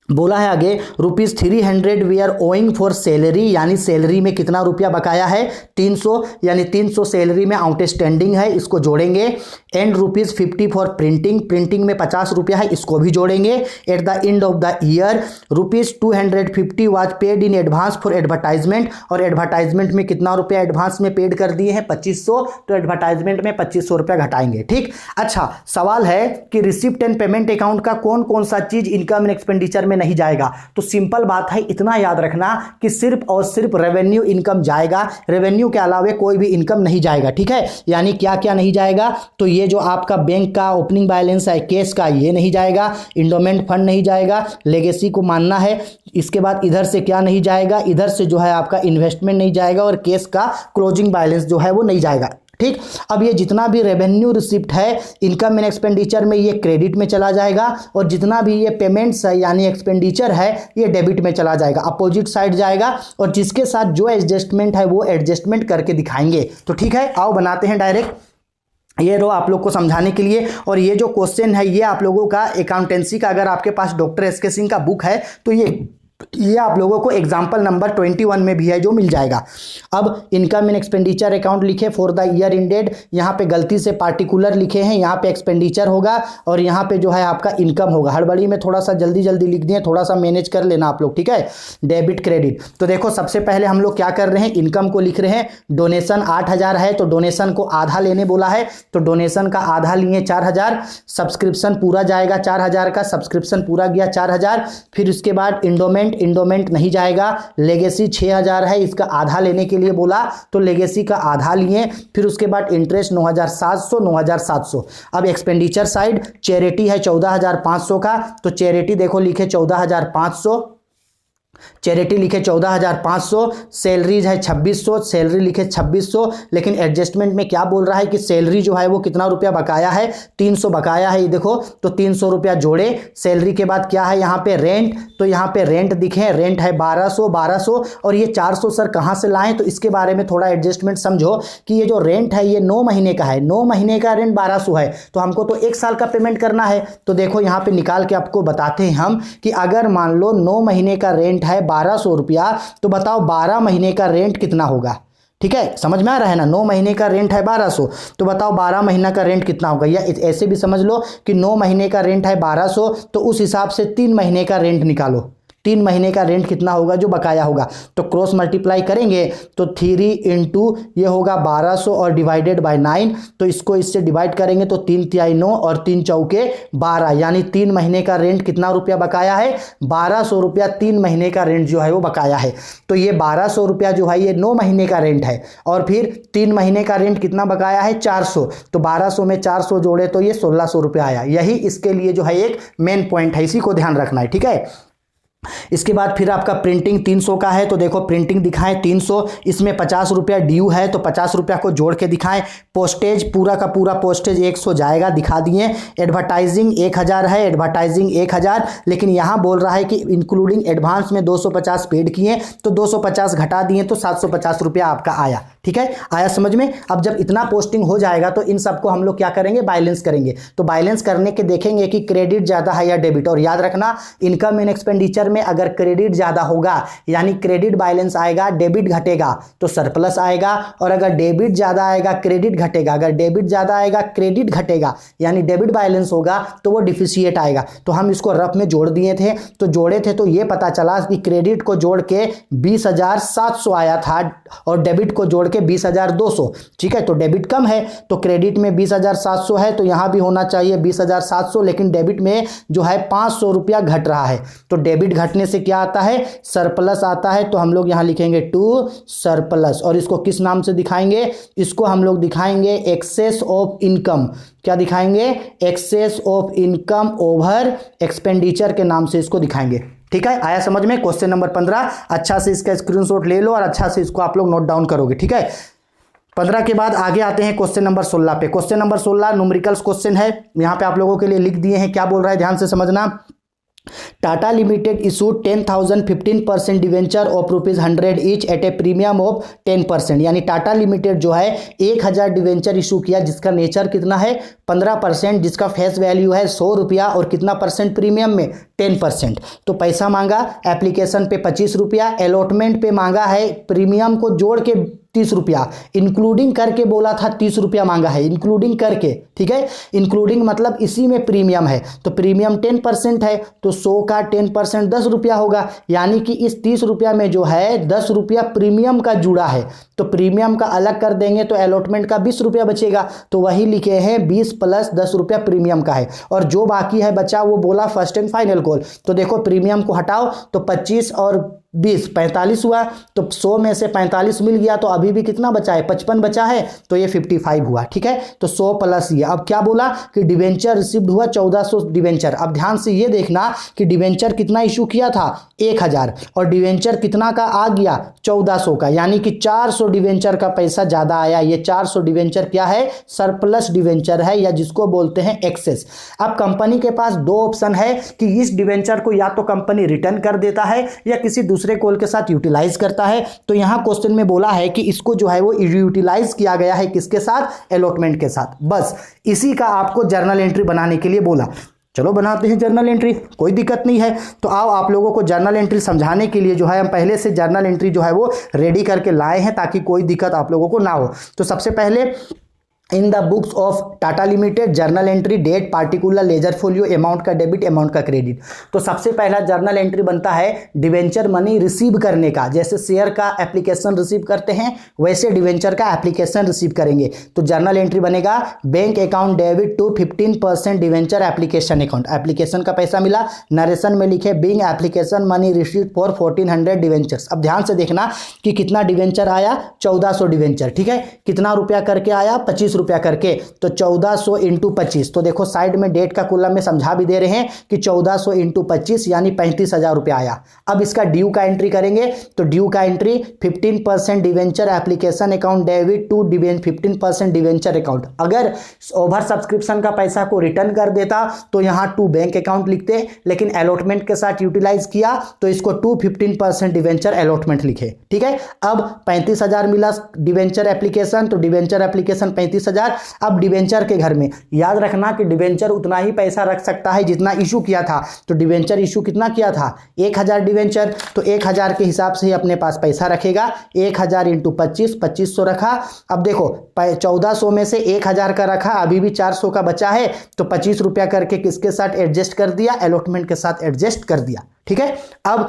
बोला है आगे ₹300 we are owing for salary, यानी सैलरी में कितना रुपया बकाया है 300, यानी 300 सैलरी में आउटस्टैंडिंग है, इसको जोड़ेंगे। एंड ₹50 फॉर प्रिंटिंग, प्रिंटिंग में 50 रुपया है, इसको भी जोड़ेंगे। At the end of the year ₹250 was paid in advance for advertisement, और एडवर्टाइजमेंट में कितना रुपया एडवांस में पेड कर दिए हैं 2500, तो एडवर्टाइजमेंट में 2500 रुपया घटाएंगे। ठीक, अच्छा सवाल है कि रिसिप्ट एंड पेमेंट अकाउंट का कौन कौन सा चीज इनकम एंड एक्सपेंडिचर में नहीं जाएगा। तो सिंपल बात है, इतना याद रखना कि सिर्फ और सिर्फ रेवेन्यू इनकम जाएगा, रेवेन्यू के अलावा कोई भी इनकम नहीं जाएगा। ठीक है, यानी क्या क्या नहीं जाएगा, तो ये जो आपका बैंक का ओपनिंग बैलेंस है केस का ये नहीं जाएगा, इंडोमेंट फंड नहीं जाएगा, लेगेसी को मानना है। इसके बाद इधर से क्या नहीं जाएगा, इधर से जो है आपका इन्वेस्टमेंट नहीं जाएगा, और केस का क्लोजिंग बैलेंस जो है वो नहीं जाएगा। ठीक, अब ये जितना भी रेवेन्यू रिसिप्ट है इनकम एंड एक्सपेंडिचर में ये क्रेडिट में चला जाएगा, और जितना भी ये पेमेंट्स है यानी एक्सपेंडिचर है ये डेबिट में चला जाएगा, अपोजिट साइड जाएगा। और जिसके साथ जो एडजस्टमेंट है वो एडजस्टमेंट करके दिखाएंगे। तो ठीक है, आओ बनाते हैं डायरेक्ट। ये रो आप लोग को समझाने के लिए, और ये जो क्वेश्चन है ये आप लोगों का अकाउंटेंसी का, अगर आपके पास डॉक्टर एसके सिंह का बुक है तो ये आप लोगों को एग्जाम्पल नंबर 21 में भी है जो मिल जाएगा। अब इनकम एंड एक्सपेंडिचर अकाउंट लिखे फॉर द ईयर इंडेड, यहाँ पे गलती से पार्टिकुलर लिखे हैं, यहाँ पे एक्सपेंडिचर होगा और यहाँ पे जो है आपका इनकम होगा। हड़बड़ी में थोड़ा सा जल्दी लिख दिए, थोड़ा सा मैनेज कर लेना आप लोग। ठीक है, डेबिट क्रेडिट। तो देखो सबसे पहले हम लोग क्या कर रहे हैं, इनकम को लिख रहे हैं। डोनेशन 8000 है तो डोनेशन को आधा लेने बोला है, तो डोनेशन का आधा लिए 4000। सब्सक्रिप्शन पूरा जाएगा 4000 का, सब्सक्रिप्शन पूरा गया 4000। फिर उसके बाद इंडोमेंट नहीं जाएगा। लेगेसी 6000 है, इसका आधा लेने के लिए बोला तो लेगेसी का आधा लिए। फिर उसके बाद इंटरेस्ट 9700। अब एक्सपेंडिचर साइड चैरिटी है 14500 का, तो चैरिटी देखो लिखे 14500। चैरिटी लिखे 14,500, सैलरीज है 2600, सैलरी लिखे 2600, लेकिन एडजस्टमेंट में क्या बोल रहा है कि सैलरी जो है वो कितना रुपया बकाया है, 300 बकाया है। ये देखो तो 300 रुपया जोड़े। सैलरी के बाद क्या है यहाँ पे रेंट, तो यहाँ पे रेंट दिखे, रेंट है 1200 और ये 400 सर कहाँ से लाएं, तो इसके बारे में थोड़ा एडजस्टमेंट समझो कि ये जो रेंट है ये 9 महीने का है, 9 महीने का रेंट 1200 है, तो हमको तो 1 साल का पेमेंट करना है। तो देखो यहाँ पे निकाल के आपको बताते हैं हम कि अगर मान लो 9 महीने का रेंट है 1200 रुपया, तो बताओ 12 महीने का रेंट कितना होगा। ठीक है, समझ में आ रहा है ना। 9 महीने का रेंट है 1200, तो बताओ 12 महीना का रेंट कितना होगा। या ऐसे भी समझ लो कि 9 महीने का रेंट है 1200, तो उस हिसाब से 3 महीने का रेंट निकालो, 3 महीने का रेंट कितना होगा जो बकाया होगा। तो क्रॉस मल्टीप्लाई करेंगे तो 3 इंटू ये होगा 1200 और डिवाइडेड बाय 9, तो इसको इससे डिवाइड करेंगे तो 3 तिहाई 9 और 3 चौके 12, यानी 3 महीने का रेंट कितना रुपया बकाया है, 1200 रुपया 3 महीने का रेंट जो है वो बकाया है। तो ये 1200 रुपया जो है ये 9 महीने का रेंट है, और फिर 3 महीने का रेंट कितना बकाया है 400, तो 1200 में 400 जोड़े तो ये 1600 रुपया आया। यही इसके लिए जो है एक मेन पॉइंट है, इसी को ध्यान रखना है। ठीक है, इसके बाद फिर आपका प्रिंटिंग 300 का है, तो देखो प्रिंटिंग दिखाएं 300, इसमें 50 रुपया ड्यू है, तो 50 रुपया को जोड़ के दिखाएं। पोस्टेज पूरा का पूरा पोस्टेज 100 जाएगा, दिखा दिए। एडवर्टाइजिंग 1000 है, एडवर्टाइजिंग 1000, लेकिन यहाँ बोल रहा है कि इंक्लूडिंग एडवांस में 250 पेड किए, तो 250 घटा दिए तो 750 रुपया आपका आया। ठीक है, आया समझ में। अब जब इतना पोस्टिंग हो जाएगा तो इन सबको हम लोग क्या करेंगे, बैलेंस करेंगे। तो बैलेंस करने के देखेंगे कि क्रेडिट ज़्यादा है या डेबिट, और याद रखना इनकम एंड एक्सपेंडिचर में अगर क्रेडिट ज़्यादा होगा यानी क्रेडिट बैलेंस आएगा, डेबिट घटेगा तो सरप्लस आएगा, और अगर डेबिट ज़्यादा आएगा क्रेडिट घटेगा, अगर डेबिट ज़्यादा आएगा क्रेडिट घटेगा, यानी डेबिट बैलेंस होगा तो वो डिफिशिएट आएगा। तो हम इसको रफ में जोड़ दिए थे, तो जोड़े थे तो ये पता चला कि क्रेडिट को जोड़ के 20,700 आया था और डेबिट को जोड़ के 20,200। ठीक है, तो डेबिट कम है तो क्रेडिट में 20,700 है, तो यहाँ भी होना चाहिए 20,700, लेकिन डेबिट में जो है 500 रुपया घट रहा है। तो डेबिट घटने से क्या आता है, सरप्लस आता है। तो हम लोग यहाँ लिखेंगे टू सरप्लस, और इसको किस नाम से दिखाएंगे, इसको हम लोग दिखाएंगे एक्सेस ऑफ इनकम। क्या दिखाएंगे, excess of income over expenditure के नाम से इसको दिखाएंगे। ठीक है, आया समझ में। क्वेश्चन नंबर 15 अच्छा से इसका स्क्रीनशॉट ले लो और अच्छा से इसको आप लोग नोट डाउन करोगे। ठीक है, 15 के बाद आगे आते हैं क्वेश्चन नंबर 16 पे। क्वेश्चन नंबर 16 न्यूमेरिकल्स क्वेश्चन है, यहाँ पे आप लोगों के लिए लिख दिए हैं। क्या बोल रहा है ध्यान से समझना। Tata limited issued 10,000 15% debenture of ₹100 each eight A premium of 10%, यानी टाटा लिमिटेड जो है 1000 डिवेंचर इशू किया जिसका नेचर कितना है 15%, जिसका फेस वैल्यू है 100 रुपया, और कितना परसेंट प्रीमियम में 10%। तो पैसा मांगा एप्लीकेशन पे 25 रुपया, अलॉटमेंट पे मांगा है प्रीमियम को जोड़ के 30 रुपया, इंक्लूडिंग करके बोला था 30 रुपया मांगा है, इंक्लूडिंग करके। ठीक है, इंक्लूडिंग मतलब इसी में प्रीमियम है, तो प्रीमियम 10% है, तो 100 का 10% 10 रुपया होगा, यानी कि इस 30 रुपया में जो है 10 रुपया प्रीमियम का जुड़ा है, तो प्रीमियम का अलग कर देंगे तो अलॉटमेंट का 20 रुपया बचेगा। तो वही लिखे हैं 20 + 10 रुपया प्रीमियम का है, और जो बाकी है बचा वो बोला फर्स्ट एंड फाइनल कॉल। तो देखो प्रीमियम को हटाओ तो 25 और 20 45 हुआ, तो 100 में से 45 मिल गया, तो अभी भी कितना बचा है 55 बचा है, तो ये 55 हुआ। ठीक है, तो 100 प्लस ये। अब क्या बोला कि डिवेंचर रिसीव्ड हुआ 1400 डिवेंचर। अब ध्यान से ये देखना कि डिवेंचर कितना इशू किया था 1000, और डिवेंचर कितना का आ गया 1400 का, यानी कि 400 डिवेंचर का पैसा ज़्यादा आया। ये 400 डिवेंचर क्या है, सरप्लस डिवेंचर है, या जिसको बोलते हैं एक्सेस। अब कंपनी के पास 2 ऑप्शन है कि इस डिवेंचर को या तो कंपनी रिटर्न कर देता है या किसी दूसरे कॉल के साथ यूटिलाइज करता है। तो यहां क्वेश्चन में बोला है कि इसको जो है वो यूटिलाइज किया गया है किसके साथ, अलॉटमेंट के साथ। बस इसी का आपको जर्नल एंट्री बनाने के लिए बोला। चलो बनाते हैं जर्नल एंट्री, कोई दिक्कत नहीं है। तो आओ आप लोगों को जर्नल एंट्री समझाने के लिए जो है हम पहले से जर्नल एंट्री जो है वो रेडी करके लाए हैं ताकि कोई दिक्कत आप लोगों को ना हो। तो सबसे पहले in the books of Tata limited journal entry, date, particular, ledger folio, amount का डेबिट, अमाउंट का क्रेडिट। तो सबसे पहला जर्नल एंट्री बनता है डिवेंचर मनी रिसीव करने का। जैसे शेयर का एप्लीकेशन रिसीव करते हैं वैसे डिवेंचर का एप्लीकेशन रिसीव करेंगे। तो जर्नल एंट्री बनेगा bank account debit to 15% debenture application account. Application का पैसा मिला, नरेशन में लिखे being application money received for 1400 debentures. अब ध्यान से देखना कि कितना डिवेंचर आया 1400 डिवेंचर। ठीक है, कितना रुपया करके आया 25 रुपया करके, तो 1400 इंटू 25, तो देखो साइड में डेट का कॉलम में समझा भी दे रहे हैं कि 1400 इंटू 25 यानी 35,000 रुपया आया। अब इसका ड्यू का एंट्री करेंगे, तो ड्यू का entry 15% debenture application account debit to 15% debenture account. अगर ओवर सब्सक्रिप्शन का पैसा को रिटर्न कर देता तो यहाँ टू बैंक अकाउंट लिखते, लेकिन अलॉटमेंट के साथ यूटिलाइज किया तो इसको टू 15% डिवेंचर अलॉटमेंट लिखे। ठीक है, अब 35,000 मिला डिवेंचर एप्लीकेशन, तो डिवेंचर एप्लीकेशन 35,000। अब डिवेंचर के घर में याद रखना कि डिवेंचर उतना ही पैसा रख सकता है जितना इशू किया था, तो डिवेंचर इशू कितना किया था 1000 डिवेंचर, तो 1000 के हिसाब से ही अपने पास पैसा रखेगा। 1000 इंटू 25, 2500 रखा। अब देखो 1400 में से 1000 का रखा, अभी भी 400 का बचा है, तो 25 रुपया करके किसके साथ एडजस्ट कर दिया, अलॉटमेंट के साथ एडजस्ट कर दिया। ठीक है, अब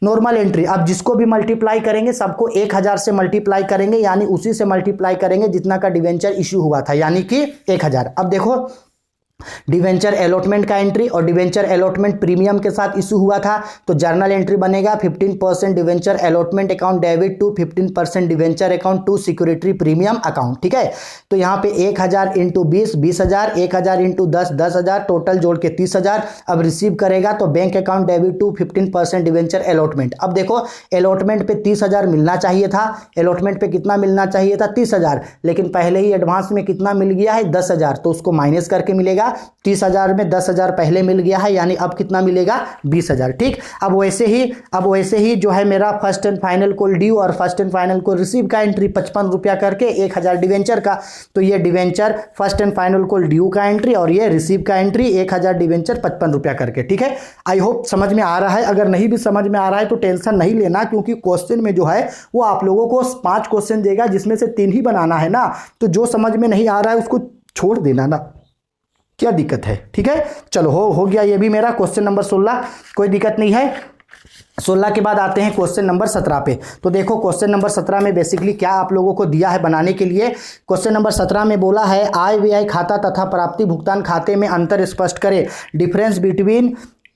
नॉर्मल एंट्री, अब जिसको भी मल्टीप्लाई करेंगे सबको 1000 से मल्टीप्लाई करेंगे, यानी उसी से मल्टीप्लाई करेंगे जितना का डिवेंचर इशू हुआ था, यानी कि 1000। अब देखो डिवेंचर अलॉटमेंट का एंट्री, और डिवेंचर अलॉटमेंट प्रीमियम के साथ इशू हुआ था, तो जर्नल एंट्री बनेगा 15% debenture allotment account debit to 15% debenture account to security premium account. ठीक है, तो यहाँ पे 1000 इंटू 20, 20,000, 1000 इंटू 10, 10,000, टोटल जोड़ के 30,000। अब रिसीव करेगा तो bank account debit to 15% debenture allotment. अब देखो अलॉटमेंट पे 30,000 मिलना चाहिए था, अलॉटमेंट पे कितना मिलना चाहिए था 30,000, लेकिन पहले ही एडवांस में कितना मिल गया है 10,000, तो उसको माइनस करके मिलेगा। 30,000 में 10,000 पहले मिल गया है, यानी अब कितना मिलेगा 20,000। ठीक, अब वैसे ही जो है मेरा first and final call due और first and final call receive का एंट्री 55 रुपया करके 1000 डिवेंचर का, तो ये debenture first and final call due का एंट्री और ये रिसीव का एंट्री 1000 डिवेंचर 55 रुपया करके। ठीक है, आई होप समझ में आ रहा है। अगर नहीं भी समझ में आ रहा है तो टेंशन नहीं लेना, क्योंकि क्वेश्चन में जो है वो आप लोगों को 5 क्वेश्चन देगा जिसमें से 3 ही बनाना है ना, तो जो समझ में नहीं आ रहा है उसको छोड़ देना ना, क्या दिक्कत है। ठीक है, चलो हो गया ये भी मेरा क्वेश्चन नंबर 16, कोई दिक्कत नहीं है। 16 के बाद आते हैं क्वेश्चन नंबर 17 पे। तो देखो क्वेश्चन नंबर 17 में बेसिकली क्या आप लोगों को दिया है बनाने के लिए। क्वेश्चन नंबर 17 में बोला है आय व्यय खाता तथा प्राप्ति भुगतान खाते में अंतर स्पष्ट करें,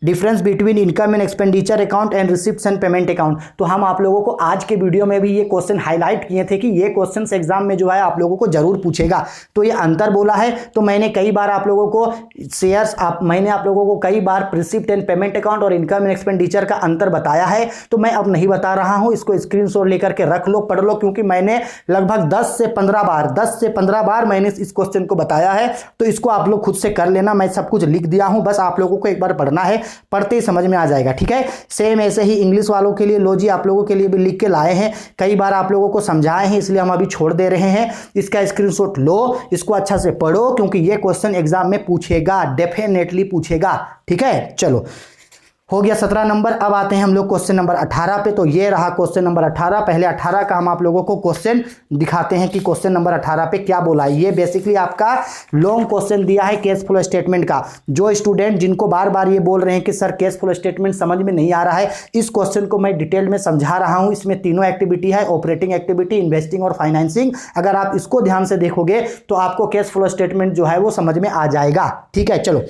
difference between income and expenditure account and receipts and payment account. तो हम आप लोगों को आज के वीडियो में भी ये क्वेश्चन हाईलाइट किए थे कि ये क्वेश्चंस एग्जाम में जो है आप लोगों को जरूर पूछेगा। तो ये अंतर बोला है, तो मैंने कई बार आप लोगों को मैंने आप लोगों को कई बार रिसिप्ट एंड पेमेंट अकाउंट और इनकम एंड एक्सपेंडिचर का अंतर बताया है, तो मैं अब नहीं बता रहा हूं। इसको स्क्रीनशॉट लेकर के रख लो, पढ़ लो, क्योंकि मैंने लगभग 10 से 15 बार मैंने इस क्वेश्चन को बताया है। तो इसको आप लोग खुद से कर लेना, मैं सब कुछ लिख दिया हूं, बस आप लोगों को एक बार पढ़ना है, पढ़ते ही समझ में आ जाएगा। ठीक है, सेम ऐसे ही इंग्लिश वालों के लिए लो जी, आप लोगों के लिए भी लिख के लाए हैं, कई बार आप लोगों को समझाए हैं, इसलिए हम अभी छोड़ दे रहे हैं। इसका स्क्रीनशॉट लो, इसको अच्छा से पढ़ो, क्योंकि ये क्वेश्चन एग्जाम में पूछेगा, डेफिनेटली पूछेगा। ठीक है, चलो हो गया 17 नंबर। अब आते हैं हम लोग क्वेश्चन नंबर 18 पे। तो ये रहा क्वेश्चन नंबर 18। पहले 18 का हम आप लोगों को क्वेश्चन दिखाते हैं कि क्वेश्चन नंबर 18 पे क्या बोला है। ये बेसिकली आपका लॉन्ग क्वेश्चन दिया है कैश फ्लो स्टेटमेंट का। जो स्टूडेंट जिनको बार बार ये बोल रहे हैं कि सर कैश फ्लो स्टेटमेंट समझ में नहीं आ रहा है, इस क्वेश्चन को मैं डिटेल में समझा रहा हूँ। इसमें तीनों एक्टिविटी है, ऑपरेटिंग एक्टिविटी, इन्वेस्टिंग और फाइनेंसिंग। अगर आप इसको ध्यान से देखोगे तो आपको कैश फ्लो स्टेटमेंट जो है वो समझ में आ जाएगा। ठीक है, चलो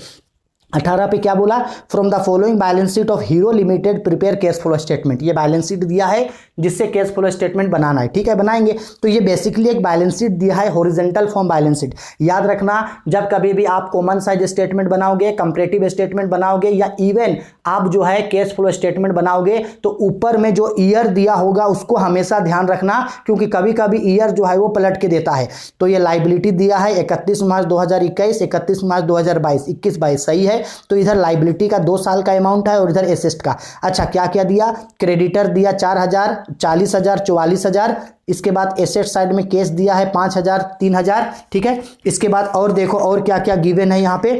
18 पे क्या बोला, from the following balance sheet of hero limited prepare cash flow statement. ये बैलेंस शीट दिया है जिससे कैश फ्लो स्टेटमेंट बनाना है। ठीक है, बनाएंगे। तो ये बेसिकली एक बैलेंस शीट दिया है, हॉरिजॉन्टल फॉर्म बैलेंस शीट। याद रखना, जब कभी भी आप कॉमन साइज स्टेटमेंट बनाओगे, कंपैरेटिव स्टेटमेंट बनाओगे, या इवन आप जो है कैश फ्लो स्टेटमेंट बनाओगे, तो ऊपर में जो ईयर दिया होगा उसको हमेशा ध्यान रखना, क्योंकि कभी कभी ईयर जो है वो पलट के देता है। तो ये लाइबिलिटी दिया है 31 मार्च 2021, 31 मार्च 2022, 21-22 सही है। तो इधर लाइबिलिटी का 2 साल का अमाउंट है और इधर एसेट का। अच्छा, क्या क्या दिया, क्रेडिटर दिया 4,000, 40,000, 44,000। इसके बाद एसेट साइड में कैश दिया है 5,000, 3,000। ठीक है, इसके बाद और देखो और क्या क्या गिवन है यहाँ पे।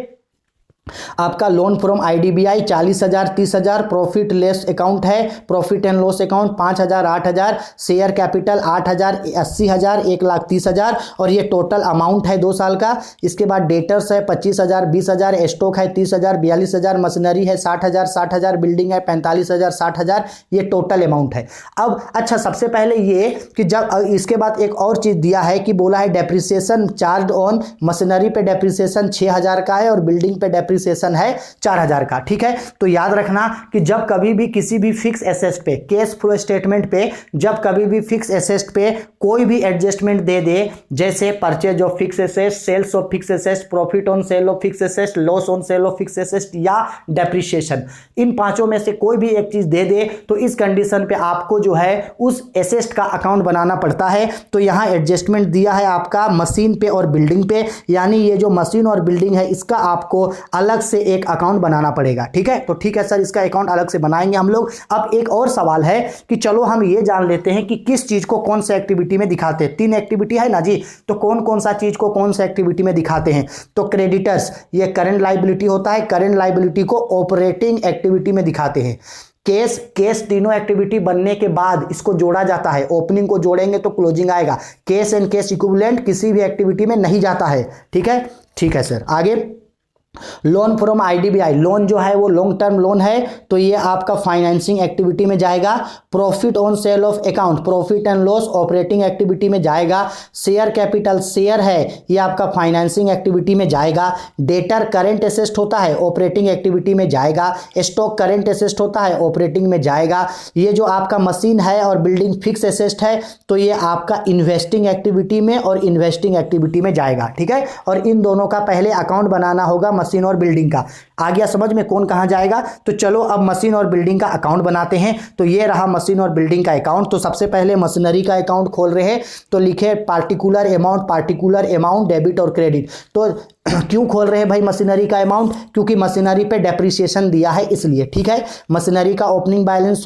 आपका loan from IDBI 40,000, 30,000, profit loss account है, profit and loss account 5,000, 8,000, share capital 8,000, 80,000, 1,30,000, और ये टोटल अमाउंट है 2 साल का। इसके बाद डेटर्स है 25,000, 20,000, स्टॉक है 30,000, 42,000, मशीनरी है 60,000, 60,000, बिल्डिंग है 45,000, 60,000, ये टोटल अमाउंट है। अब अच्छा, सबसे पहले ये कि जब इसके बाद एक और चीज दिया है कि बोला है डेप्रिसिएशन चार्ज ऑन मशीनरी पे डेप्रिसिएशन 6,000 का है और बिल्डिंग पे डेप्रिसिएशन है 4000 का। ठीक है, तो याद रखना कि जब कभी भी किसी भी फिक्स एसेट पे, कैश फ्लो स्टेटमेंट पे जब कभी भी फिक्स एसेट पे कोई भी एडजस्टमेंट दे दे, जैसे purchase of fix asset, sales of fix asset, profit on sale of fix asset, loss on sale of fix asset या डेप्रिसिएशन, इन पांचों में से कोई भी एक चीज दे दे तो इस कंडीशन पे आपको जो है उस एसेट का अकाउंट बनाना पड़ता है। तो यहां एडजस्टमेंट दिया है आपका मशीन पे और बिल्डिंग पे, यानी ये जो मशीन और बिल्डिंग है इसका आपको अलग से एक अकाउंट बनाना पड़ेगा। ठीक है, तो ठीक है सर, इसका अकाउंट अलग से बनाएंगे हम लोग। अब एक और सवाल है कि चलो हम ये जान लेते हैं कि किस चीज को कौन सा एक्टिविटी में दिखाते हैं। 3 एक्टिविटी है ना जी, तो कौन कौन सा चीज को कौन सा एक्टिविटी में दिखाते हैं। तो क्रेडिटर्स ये करंट लायबिलिटी होता है, करंट लायबिलिटी को ऑपरेटिंग एक्टिविटी में दिखाते हैं। केस तीनों एक्टिविटी बनने के बाद इसको जोड़ा जाता है, ओपनिंग को जोड़ेंगे तो क्लोजिंग आएगा। केस एंड केस इक्विवेलेंट किसी भी एक्टिविटी में नहीं जाता है। ठीक है सर। आगे लोन फ्रॉम आईडीबीआई, लोन जो है वो लॉन्ग टर्म लोन है, तो ये आपका फाइनेंसिंग एक्टिविटी में जाएगा। Profit on sale of account, profit and loss operating activity में जाएगा। शेयर कैपिटल, शेयर है, ये आपका फाइनेंसिंग एक्टिविटी में जाएगा। डेटर करंट एसेट होता है, ऑपरेटिंग एक्टिविटी में जाएगा। स्टॉक करंट एसेट होता है, ऑपरेटिंग में जाएगा। ये जो आपका मशीन है और बिल्डिंग फिक्स एसेट है, तो ये आपका इन्वेस्टिंग एक्टिविटी में और इन्वेस्टिंग एक्टिविटी में जाएगा। ठीक है, और इन दोनों का पहले अकाउंट बनाना होगा, मशीन और बिल्डिंग का। आ गया समझ में कौन कहां जाएगा। तो चलो अब मशीन और बिल्डिंग का अकाउंट बनाते हैं। तो ये रहा मशीन और बिल्डिंग का अकाउंट। तो सबसे पहले मशीनरी का अकाउंट खोल रहे हैं, तो लिखे पार्टिकुलर अमाउंट डेबिट और क्रेडिट। तो क्यों खोल रहे हैं भाई मशीनरी का अमाउंट, क्योंकि मशीनरी पे डेप्रिसिएशन दिया है इसलिए। ठीक है, मशीनरी का ओपनिंग बैलेंस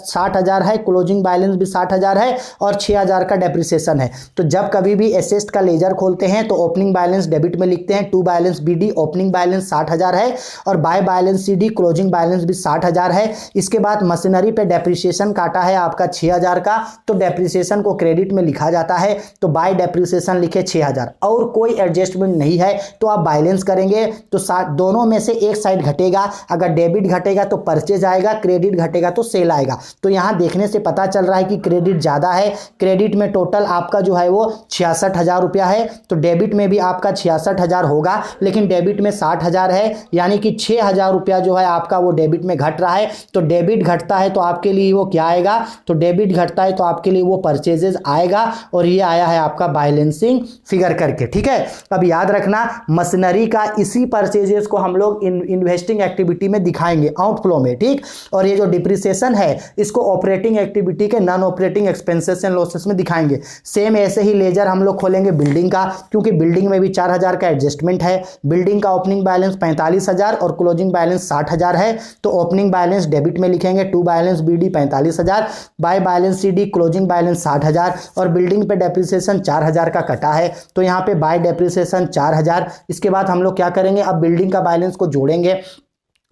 60,000 है, क्लोजिंग बैलेंस भी 60,000 है और 6,000 का डेप्रिसिएशन है। तो जब कभी भी एसेट का लेजर खोलते हैं तो ओपनिंग बैलेंस डेबिट में लिखते हैं, to balance BD, opening balance 60,000 है और by balance CD, closing balance भी 60,000 है। इसके बाद मशीनरी पे डेप्रिसिएशन काटा है आपका 6,000 का, तो डेप्रिसिएशन को क्रेडिट में लिखा जाता है, तो बाय डेप्रिसिएशन लिखे 6,000 और कोई एडजस्टमेंट नहीं है। तो आप बैलेंस करेंगे तो दोनों में से एक साइड घटेगा। अगर डेबिट घटेगा तो परचेज आएगा, क्रेडिट घटेगा तो सेल आएगा। तो यहां देखने से पता चल रहा है कि क्रेडिट ज्यादा है। क्रेडिट में टोटल आपका जो है वो 66,000 रुपया है, तो डेबिट में भी आपका 66,000 होगा, लेकिन डेबिट में 60,000 है, यानी कि 6,000 रुपया जो है आपका वो डेबिट में घट रहा है। तो डेबिट घटता है तो आपके लिए वो क्या आएगा, तो डेबिट घटता है तो आपके लिए वो परचेजेस आएगा, और ये आया है आपका बैलेंसिंग फिगर करके। ठीक है, अब याद रखना मशीनरी का इसी परचेजेस को हम लोग इन्वेस्टिंग एक्टिविटी में दिखाएंगे आउटफ्लो में। ठीक, और ये जो डिप्रिसिएशन है इसको ऑपरेटिंग एक्टिविटी के non operating expenses and losses में दिखाएंगे। सेम ऐसे ही लेजर हम लोग खोलेंगे बिल्डिंग का, क्योंकि बिल्डिंग में भी 4,000 का एडजस्टमेंट है। बिल्डिंग का ओपनिंग बैलेंस 45,000 और क्लोजिंग बैलेंस 60,000 है, तो ओपनिंग बैलेंस डेबिट में लिखेंगे, to balance BD 45,000, by balance CD, closing balance 60,000 और बिल्डिंग पे डेप्रिसिएशन 4,000 का कटा है, तो यहाँ पे बाय डेप्रिसिएशन 4,000। इसके बाद हम लोग क्या करेंगे, अब बिल्डिंग का बैलेंस को जोड़ेंगे,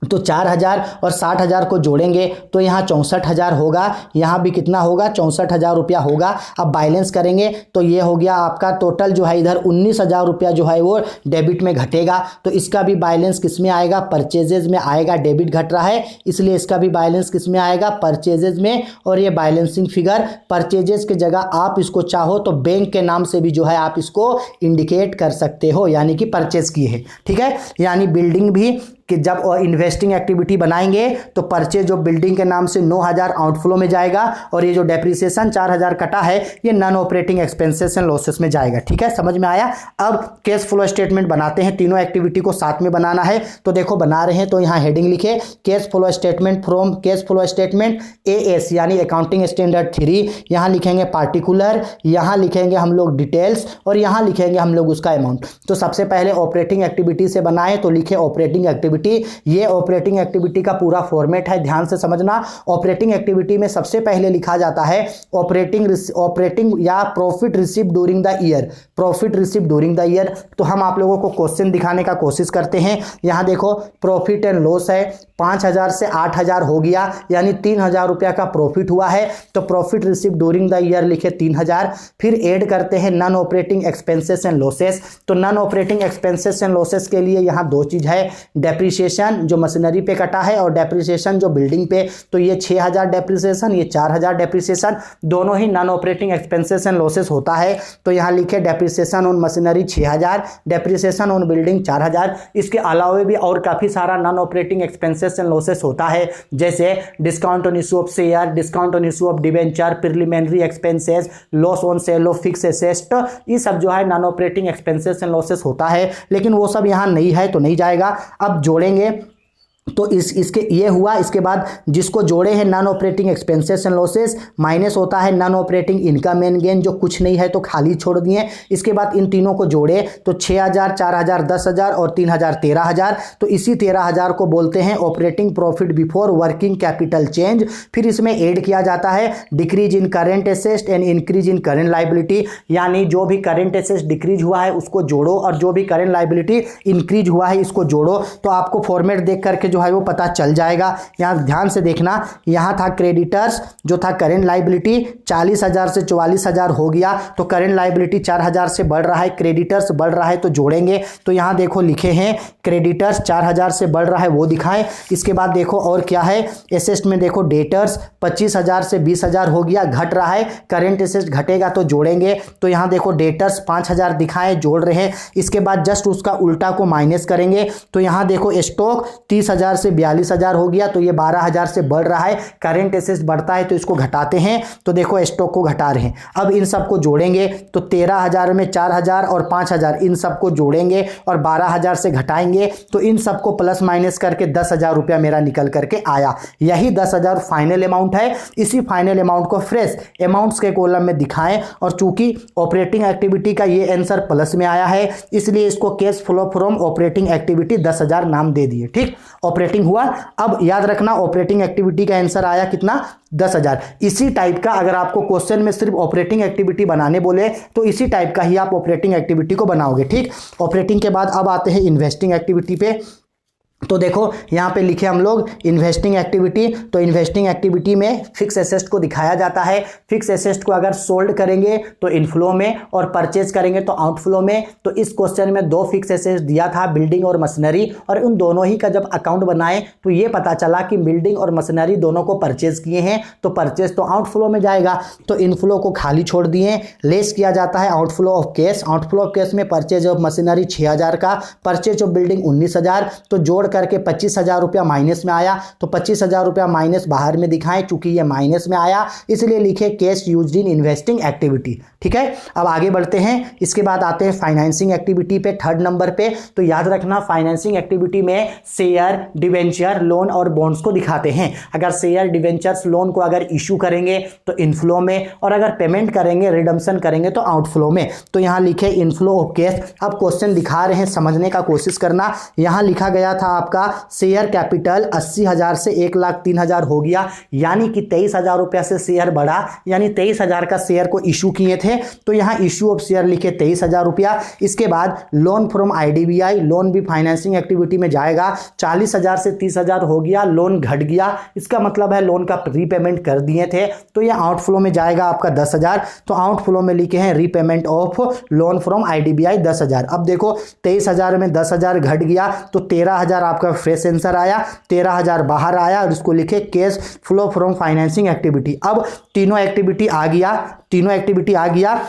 तो 4,000 और 60,000 को जोड़ेंगे तो यहाँ 64,000 होगा, यहाँ भी कितना होगा 64,000 रुपया होगा। अब बैलेंस करेंगे तो ये हो गया आपका टोटल जो है इधर 19,000 रुपया जो है वो डेबिट में घटेगा, तो इसका भी बैलेंस किस में आएगा, परचेजेज में आएगा। डेबिट घट रहा है इसलिए इसका भी बैलेंस किस में आएगा, परचेजेज में। और ये बैलेंसिंग फिगर परचेजेज की जगह आप इसको चाहो तो बैंक के नाम से भी जो है आप इसको इंडिकेट कर सकते हो, यानी कि परचेज किए हैं। ठीक है, यानी बिल्डिंग भी कि जब इन्वेस्टिंग एक्टिविटी बनाएंगे तो परचेज ऑफ बिल्डिंग के नाम से 9,000 आउटफ्लो में जाएगा, और ये जो डेप्रिसिएशन 4,000 कटा है ये non operating expenses and losses में जाएगा। ठीक है, समझ में आया। अब कैश फ्लो स्टेटमेंट बनाते हैं, तीनों एक्टिविटी को साथ में बनाना है। तो देखो बना रहे हैं, तो यहाँ हेडिंग लिखे cash flow statement from cash flow statement AS यानी अकाउंटिंग स्टैंडर्ड 3। यहाँ लिखेंगे पार्टिकुलर, यहाँ लिखेंगे हम लोग डिटेल्स और यहाँ लिखेंगे हम लोग उसका अमाउंट। तो सबसे पहले ऑपरेटिंग एक्टिविटी से बनाए तो लिखे ऑपरेटिंग एक्टिविटी। ये ऑपरेटिंग एक्टिविटी का पूरा फॉर्मेट है, ध्यान से समझना। ऑपरेटिंग एक्टिविटी में सबसे पहले लिखा जाता है ऑपरेटिंग या profit receive during the year, profit receive during the year. तो हम आप लोगों को क्वेश्चन दिखाने का कोशिश करते हैं। यहाँ देखो प्रॉफिट एंड लॉस है, 5,000 से 8,000 हो गया, यानी 3,000 रुपया का प्रॉफिट हुआ है, तो profit receive during the year लिखे 3,000। फिर ऐड करते हैं non operating expenses and losses. तो non operating expenses and losses के लिए यहाँ दो चीज है, डेप्रिसिएशन जो मशीनरी पे कटा है और डेप्रिसिएशन जो बिल्डिंग पे, तो ये 6000 डेप्रिसिएशन, ये 4000 डेप्रिसिएशन, दोनों ही non operating expenses and losses होता है। तो यहाँ लिखे depreciation on machinery 6000, depreciation on building 4000। इसके अलावा भी और काफ़ी सारा non operating expenses and losses होता है, जैसे discount on issue of share, discount on issue of debenture, preliminary expenses, loss on sale of fix asset, ये सब जो है non operating expenses and losses होता है। लेकिन वो सब यहाँ नहीं है तो नहीं जाएगा। अब जोड़ेंगे तो इसके ये हुआ। इसके बाद जिसको जोड़े हैं non operating expenses and losses, minus होता है non operating income and gain, जो कुछ नहीं है तो खाली छोड़ दिए। इसके बाद इन तीनों को जोड़े तो 6000, 4000, 10000 और 3000 13000। तो इसी 13000 को बोलते हैं operating profit before working capital change. फिर इसमें ऐड किया जाता है decrease in current asset and increase in current liability, यानी जो भी करेंट एसेट डिक्रीज हुआ है उसको जोड़ो और जो भी करेंट लाइबिलिटी इंक्रीज हुआ है इसको जोड़ो। तो आपको फॉर्मेट देख करके जो है वो पता चल जाएगा। यहाँ ध्यान से देखना, यहाँ था क्रेडिटर्स जो था करेंट लाइबिलिटी 40000 से 44000 हो गया, तो करेंट लाइबिलिटी 4000 से बढ़ रहा है, क्रेडिटर्स बढ़ रहा है, तो जोड़ेंगे। तो यहाँ देखो लिखे हैं क्रेडिटर्स 4000 से बढ़ रहा है वो दिखाएं। इसके बाद देखो और क्या है, एसेट में देखो डेटर्स 25000 से 20000 हो गया, घट रहा है, करेंट एसेट घटेगा तो जोड़ेंगे। तो यहाँ देखो डेटर्स 5000 दिखाएं, जोड़ रहे हैं। इसके बाद जस्ट उसका उल्टा को माइनस करेंगे। तो यहाँ देखो स्टॉक 30000 से 42000 हो गया, तो ये 12000 से बढ़ रहा है, करेंट एसेट बढ़ता है तो इसको घटाते हैं। तो देखो स्टॉक को घटा रहे हैं। अब इन सबको जोड़ेंगे तो 13000 में 4000 और 5000 इन सबको जोड़ेंगे और 12000 से घटाएंगे। तो इन सबको प्लस माइनस करके 10000 रुपया मेरा निकल करके आया। यही 10000 फाइनल अमाउंट है। इसी फाइनल अमाउंट को फ्रेश अमाउंट्स के कॉलम में दिखाएं, और चूंकि ऑपरेटिंग एक्टिविटी का ये आंसर प्लस में आया है इसलिए इसको cash flow from operating activity 10000 नाम दे दिए। ठीक, ऑपरेटिंग हुआ। अब याद रखना ऑपरेटिंग एक्टिविटी का आंसर आया कितना, 10000। इसी टाइप का अगर आपको क्वेश्चन में सिर्फ ऑपरेटिंग एक्टिविटी बनाने बोले तो इसी टाइप का ही आप ऑपरेटिंग एक्टिविटी को बनाओगे। ठीक, ऑपरेटिंग के बाद अब आते हैं इन्वेस्टिंग एक्टिविटी पे। तो देखो यहाँ पे लिखे हम लोग इन्वेस्टिंग एक्टिविटी। तो इन्वेस्टिंग एक्टिविटी में फिक्स एसेट को दिखाया जाता है। फिक्स एसेट को अगर सोल्ड करेंगे तो इनफ्लो में और परचेज करेंगे तो आउटफ्लो में। तो इस क्वेश्चन में 2 फिक्स एसेट दिया था, बिल्डिंग और मशीनरी, और उन दोनों ही का जब अकाउंट बनाए तो ये पता चला कि बिल्डिंग और मशीनरी दोनों को परचेज किए हैं, तो परचेज तो आउटफ्लो में जाएगा। तो इनफ्लो को खाली छोड़ दिए, लेस किया जाता है outflow of cash. Outflow of cash में परचेज ऑफ मशीनरी 6000 का, परचेज ऑफ बिल्डिंग 19000, तो जोड़ करके 25000 रुपया माइनस में आया। तो 25000 रुपया माइनस बाहर में दिखाएं, चूंकि ये माइनस में आया इसलिए लिखे cash used in investing activity. ठीक है, अब आगे बढ़ते हैं। इसके बाद आते हैं फाइनेंसिंग एक्टिविटी पे, 3rd नंबर पे। तो याद रखना फाइनेंसिंग एक्टिविटी में शेयर, डिवेंचर, लोन और बॉन्ड्स को दिखाते हैं। अगर शेयर, डिवेंचर्स, लोन को अगर इशू करेंगे तो इनफ्लो में, और अगर पेमेंट करेंगे, रिडम्पशन करेंगे तो आउटफ्लो में। तो यहाँ लिखे इनफ्लो ऑफ कैश। अब क्वेश्चन दिखा रहे हैं, समझने का कोशिश करना। यहाँ लिखा गया था आपका शेयर कैपिटल 80000 से 1,03,000 हो गया, यानी कि 23000 रुपया से शेयर बढ़ा, यानी 23000 का शेयर को इशू किए थे। तो यहाँ इशू ऑफ शेयर लिखे 23000 रुपया। इसके बाद लोन फ्रॉम आईडीबीआई, लोन भी फाइनेंसिंग एक्टिविटी में जाएगा, 40000 से 30000 हो गया, लोन घट गया, इसका मतलब है लोन का रीपेमेंट कर दिए थे। तो यह आउटफ्लो में जाएगा आपका 10000। तो आउटफ्लो में लिखे हैं repayment of loan from IDBI 10000। अब देखो 23000 में 10000 घट गया तो 13000 आपका फ्रेश आंसर आया, 13000 बाहर आया, और इसको लिखे cash flow from financing activity. अब तीनों एक्टिविटी आ गया।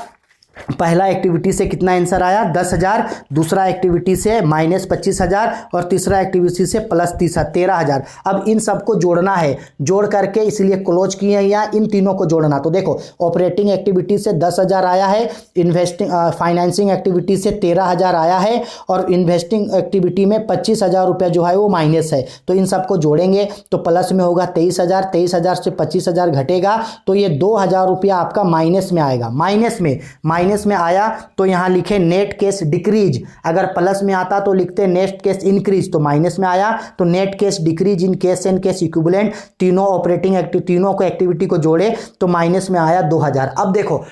पहला एक्टिविटी से कितना आंसर आया, 10000, दूसरा एक्टिविटी से माइनस 25000 और तीसरा एक्टिविटी से प्लस 13000। अब इन सबको जोड़ना है, जोड़ करके इसलिए क्लोज किए हैं या इन तीनों को जोड़ना। तो देखो ऑपरेटिंग एक्टिविटी से 10000 आया है, इन्वेस्टिंग फाइनेंसिंग एक्टिविटी से 13000 आया है, और इन्वेस्टिंग एक्टिविटी में 25000 रुपया जो है वो माइनस है। तो इन सबको जोड़ेंगे तो प्लस में होगा 23000, 23000 से 25000 घटेगा तो ये 2000 रुपया आपका माइनस में आएगा। माइनस में आया तो यहां लिखे नेट कैश डिक्रीज। अगर प्लस में आता तो लिखते नेट कैश इंक्रीज, तो माइनस में आया तो net cash decrease in cash and cash equivalent. तीनों ऑपरेटिंग तीनों को एक्टिविटी को जोड़े तो माइनस में आया 2000। अब देखो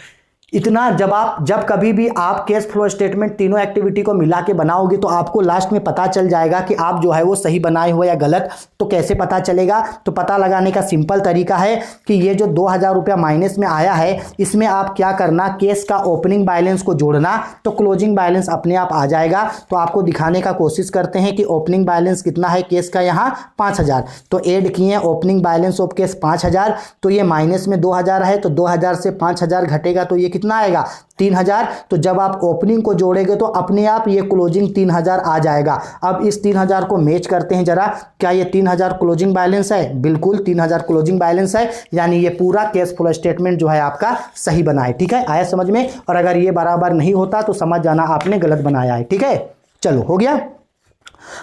इतना जब कभी भी आप कैश फ्लो स्टेटमेंट तीनों एक्टिविटी को मिला के बनाओगे तो आपको लास्ट में पता चल जाएगा कि आप जो है वो सही बनाए हो या गलत। तो कैसे पता चलेगा? तो पता लगाने का सिंपल तरीका है कि ये जो 2000 रुपया माइनस में आया है, इसमें आप क्या करना, कैश का ओपनिंग बैलेंस को जोड़ना, तो क्लोजिंग बैलेंस अपने आप आ जाएगा। तो आपको दिखाने का कोशिश करते हैं कि ओपनिंग बैलेंस कितना है केस का, यहाँ 5000। तो ऐड किए ओपनिंग बैलेंस ऑफ केस 5000, तो ये माइनस में 2000 है, तो 2000 से 5000 घटेगा तो ये कितना आएगा, 3000। तो जब आप ओपनिंग को जोड़ेंगे तो अपने आप ये क्लोजिंग 3000 आ जाएगा। अब इस 3000 को मैच करते हैं जरा, क्या ये 3000 क्लोजिंग बैलेंस है? बिल्कुल 3000 क्लोजिंग बैलेंस है, यानी ये पूरा कैश फ्लो स्टेटमेंट जो है आपका सही बना है। ठीक है, आया समझ में? और अगर ये बराबर नहीं होता तो समझ जाना आपने गलत बनाया है। ठीक है, चलो हो गया।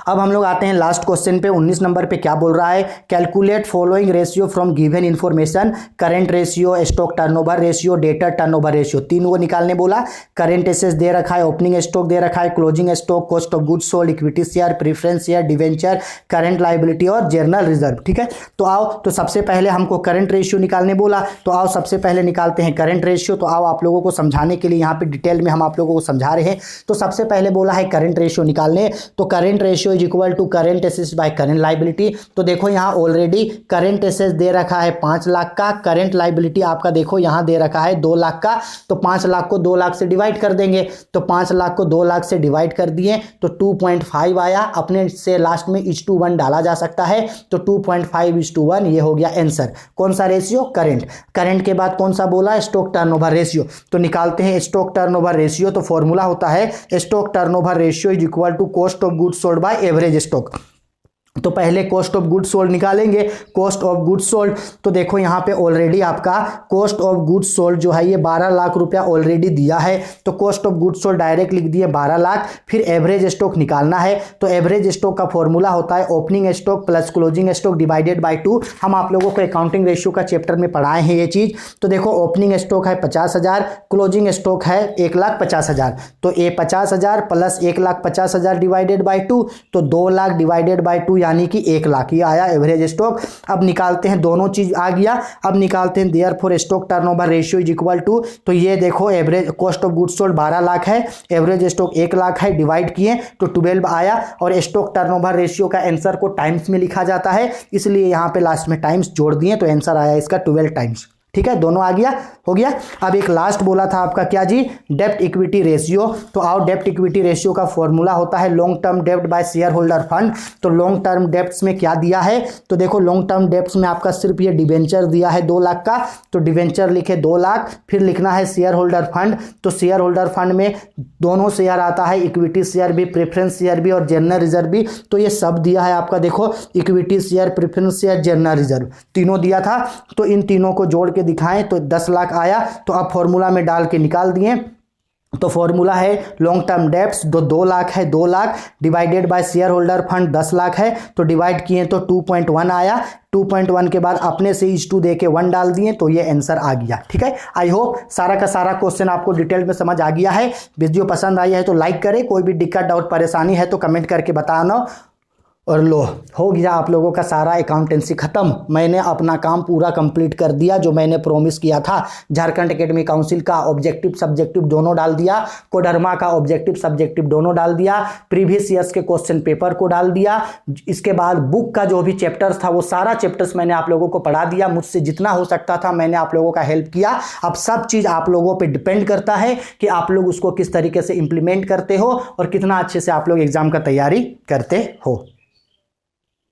अब हम लोग आते हैं लास्ट क्वेश्चन पे। 19 नंबर पे क्या बोल रहा है, calculate following ratio from given information, current ratio, stock turnover ratio, debtor turnover ratio, तीनों को निकालने बोला। करंट एसेट्स दे रखा है, ओपनिंग स्टॉक दे रखा है, closing stock, cost of goods sold, equity share, preference share, debenture, current liability और जर्नल रिजर्व। ठीक है, तो आओ, तो सबसे पहले हमको करंट रेशियो निकालने बोला, तो आओ सबसे पहले निकालते हैं करंट रेशियो। तो आओ आप लोगों को समझाने के लिए यहाँ पे डिटेल में हम आप लोगों को समझा रहे हैं। तो सबसे पहले बोला है करंट रेशियो निकालने, तो current ratio is equal to current assets by current liability. तो देखो यहाँ ऑलरेडी करंट एसेट्स दे रखा है 5 लाख का, करंट लायबिलिटी आपका देखो यहाँ दे रखा है 2 लाख का। तो 5 लाख को 2 लाख से डिवाइड कर देंगे, तो 5 लाख को 2 लाख से डिवाइड कर दिए तो 2.5 आया। अपने से लास्ट में 1:1 डाला जा सकता है, तो 2.5:1 ये हो गया आंसर। कौन सा रेशियो? करंट। करंट के बाद कौन सा बोला? Stock turnover ratio. तो निकालते हैं स्टॉक टर्नओवर रेशियो। तो फॉर्मूला होता है stock turnover ratio is equal to cost of goods sold by average stock. तो पहले कॉस्ट ऑफ गुड्स सोल्ड निकालेंगे। कॉस्ट ऑफ गुड्स सोल्ड, तो देखो यहाँ पे ऑलरेडी आपका कॉस्ट ऑफ गुड्स सोल्ड जो है ये 12 लाख रुपया ऑलरेडी दिया है। तो cost of goods sold direct लिख दिए 12 लाख। फिर एवरेज स्टॉक निकालना है, तो एवरेज स्टॉक का फॉर्मूला होता है opening stock plus closing stock divided by 2। हम आप लोगों को अकाउंटिंग रेशियो का चैप्टर में पढ़ाए हैं ये चीज़। तो देखो ओपनिंग स्टॉक है 50,000, क्लोजिंग स्टॉक है 1,50,000। तो ये 50,000 प्लस 1,50,000 डिवाइडेड बाई 2, तो 2 लाख डिवाइडेड बाई 2 यानी कि 1 लाख, ये आया एवरेज स्टॉक। अब निकालते हैं, दोनों चीज आ गया। अब निकालते हैं therefore stock turnover ratio is equal to, तो ये देखो average cost of goods sold 12 lakh है, एवरेज स्टॉक 1 लाख है, डिवाइड किए तो 12 आया। और स्टॉक टर्नओवर रेशियो का आंसर को टाइम्स में लिखा जाता है, इसलिए यहाँ पे लास्ट में टाइम्स जोड़ दिए तो आंसर आया इसका 12 टाइम्स। ठीक है, दोनों आ गया, हो गया। अब एक लास्ट बोला था आपका क्या जी, डेप्ट इक्विटी रेशियो। तो आओ, डेप्ट इक्विटी रेशियो का फॉर्मूला होता है लॉन्ग टर्म डेप्ट बाय शेयर होल्डर फंड। तो लॉन्ग टर्म डेप्ट्स में क्या दिया है, तो देखो लॉन्ग टर्म डेप्ट्स में आपका सिर्फ ये डिवेंचर दिया है 2 लाख का, तो डिवेंचर लिखे 2 लाख। फिर लिखना है शेयर होल्डर फंड, तो शेयर होल्डर फंड में दोनों शेयर आता है, इक्विटी शेयर भी, प्रेफरेंस शेयर भी और जनरल रिजर्व भी। तो ये सब दिया है आपका, देखो equity share, preference share, general reserve तीनों दिया था। तो इन तीनों को जोड़ के दिखाएं तो 10 लाख आया। तो अब फॉर्मूला में डाल के निकाल दिए। तो फॉर्मूला है लॉन्ग टर्म डेप्ट्स 2 लाख है, 2 lakh divided by share holder fund 10 lakh है, तो डिवाइड किए तो 2.1 आया। 2.1 के बाद अपने से इस 2 दे के 1 डाल दिए तो ये आंसर आ गया। ठीक है, आई होप सारा का सारा क्वेश्चन आपको डिटेल में समझ आ गया है। वीडियो पसंद आई है तो लाइक करें, कोई भी दिक्कत डाउट परेशानी है तो कमेंट करके बताना। और लो, हो गया आप लोगों का सारा अकाउंटेंसी खत्म। मैंने अपना काम पूरा कंप्लीट कर दिया जो मैंने प्रॉमिस किया था। झारखंड एकेडमी काउंसिल का ऑब्जेक्टिव सब्जेक्टिव दोनों डाल दिया, कोडरमा का ऑब्जेक्टिव सब्जेक्टिव दोनों डाल दिया, प्रीवियस ईयर्स के क्वेश्चन पेपर को डाल दिया। इसके बाद बुक का जो भी चैप्टर्स था वो सारा चैप्टर्स मैंने आप लोगों को पढ़ा दिया। मुझसे जितना हो सकता था मैंने आप लोगों का हेल्प किया। अब सब चीज़ आप लोगों पर डिपेंड करता है कि आप लोग उसको किस तरीके से इंप्लीमेंट करते हो और कितना अच्छे से आप लोग एग्जाम का तैयारी करते हो।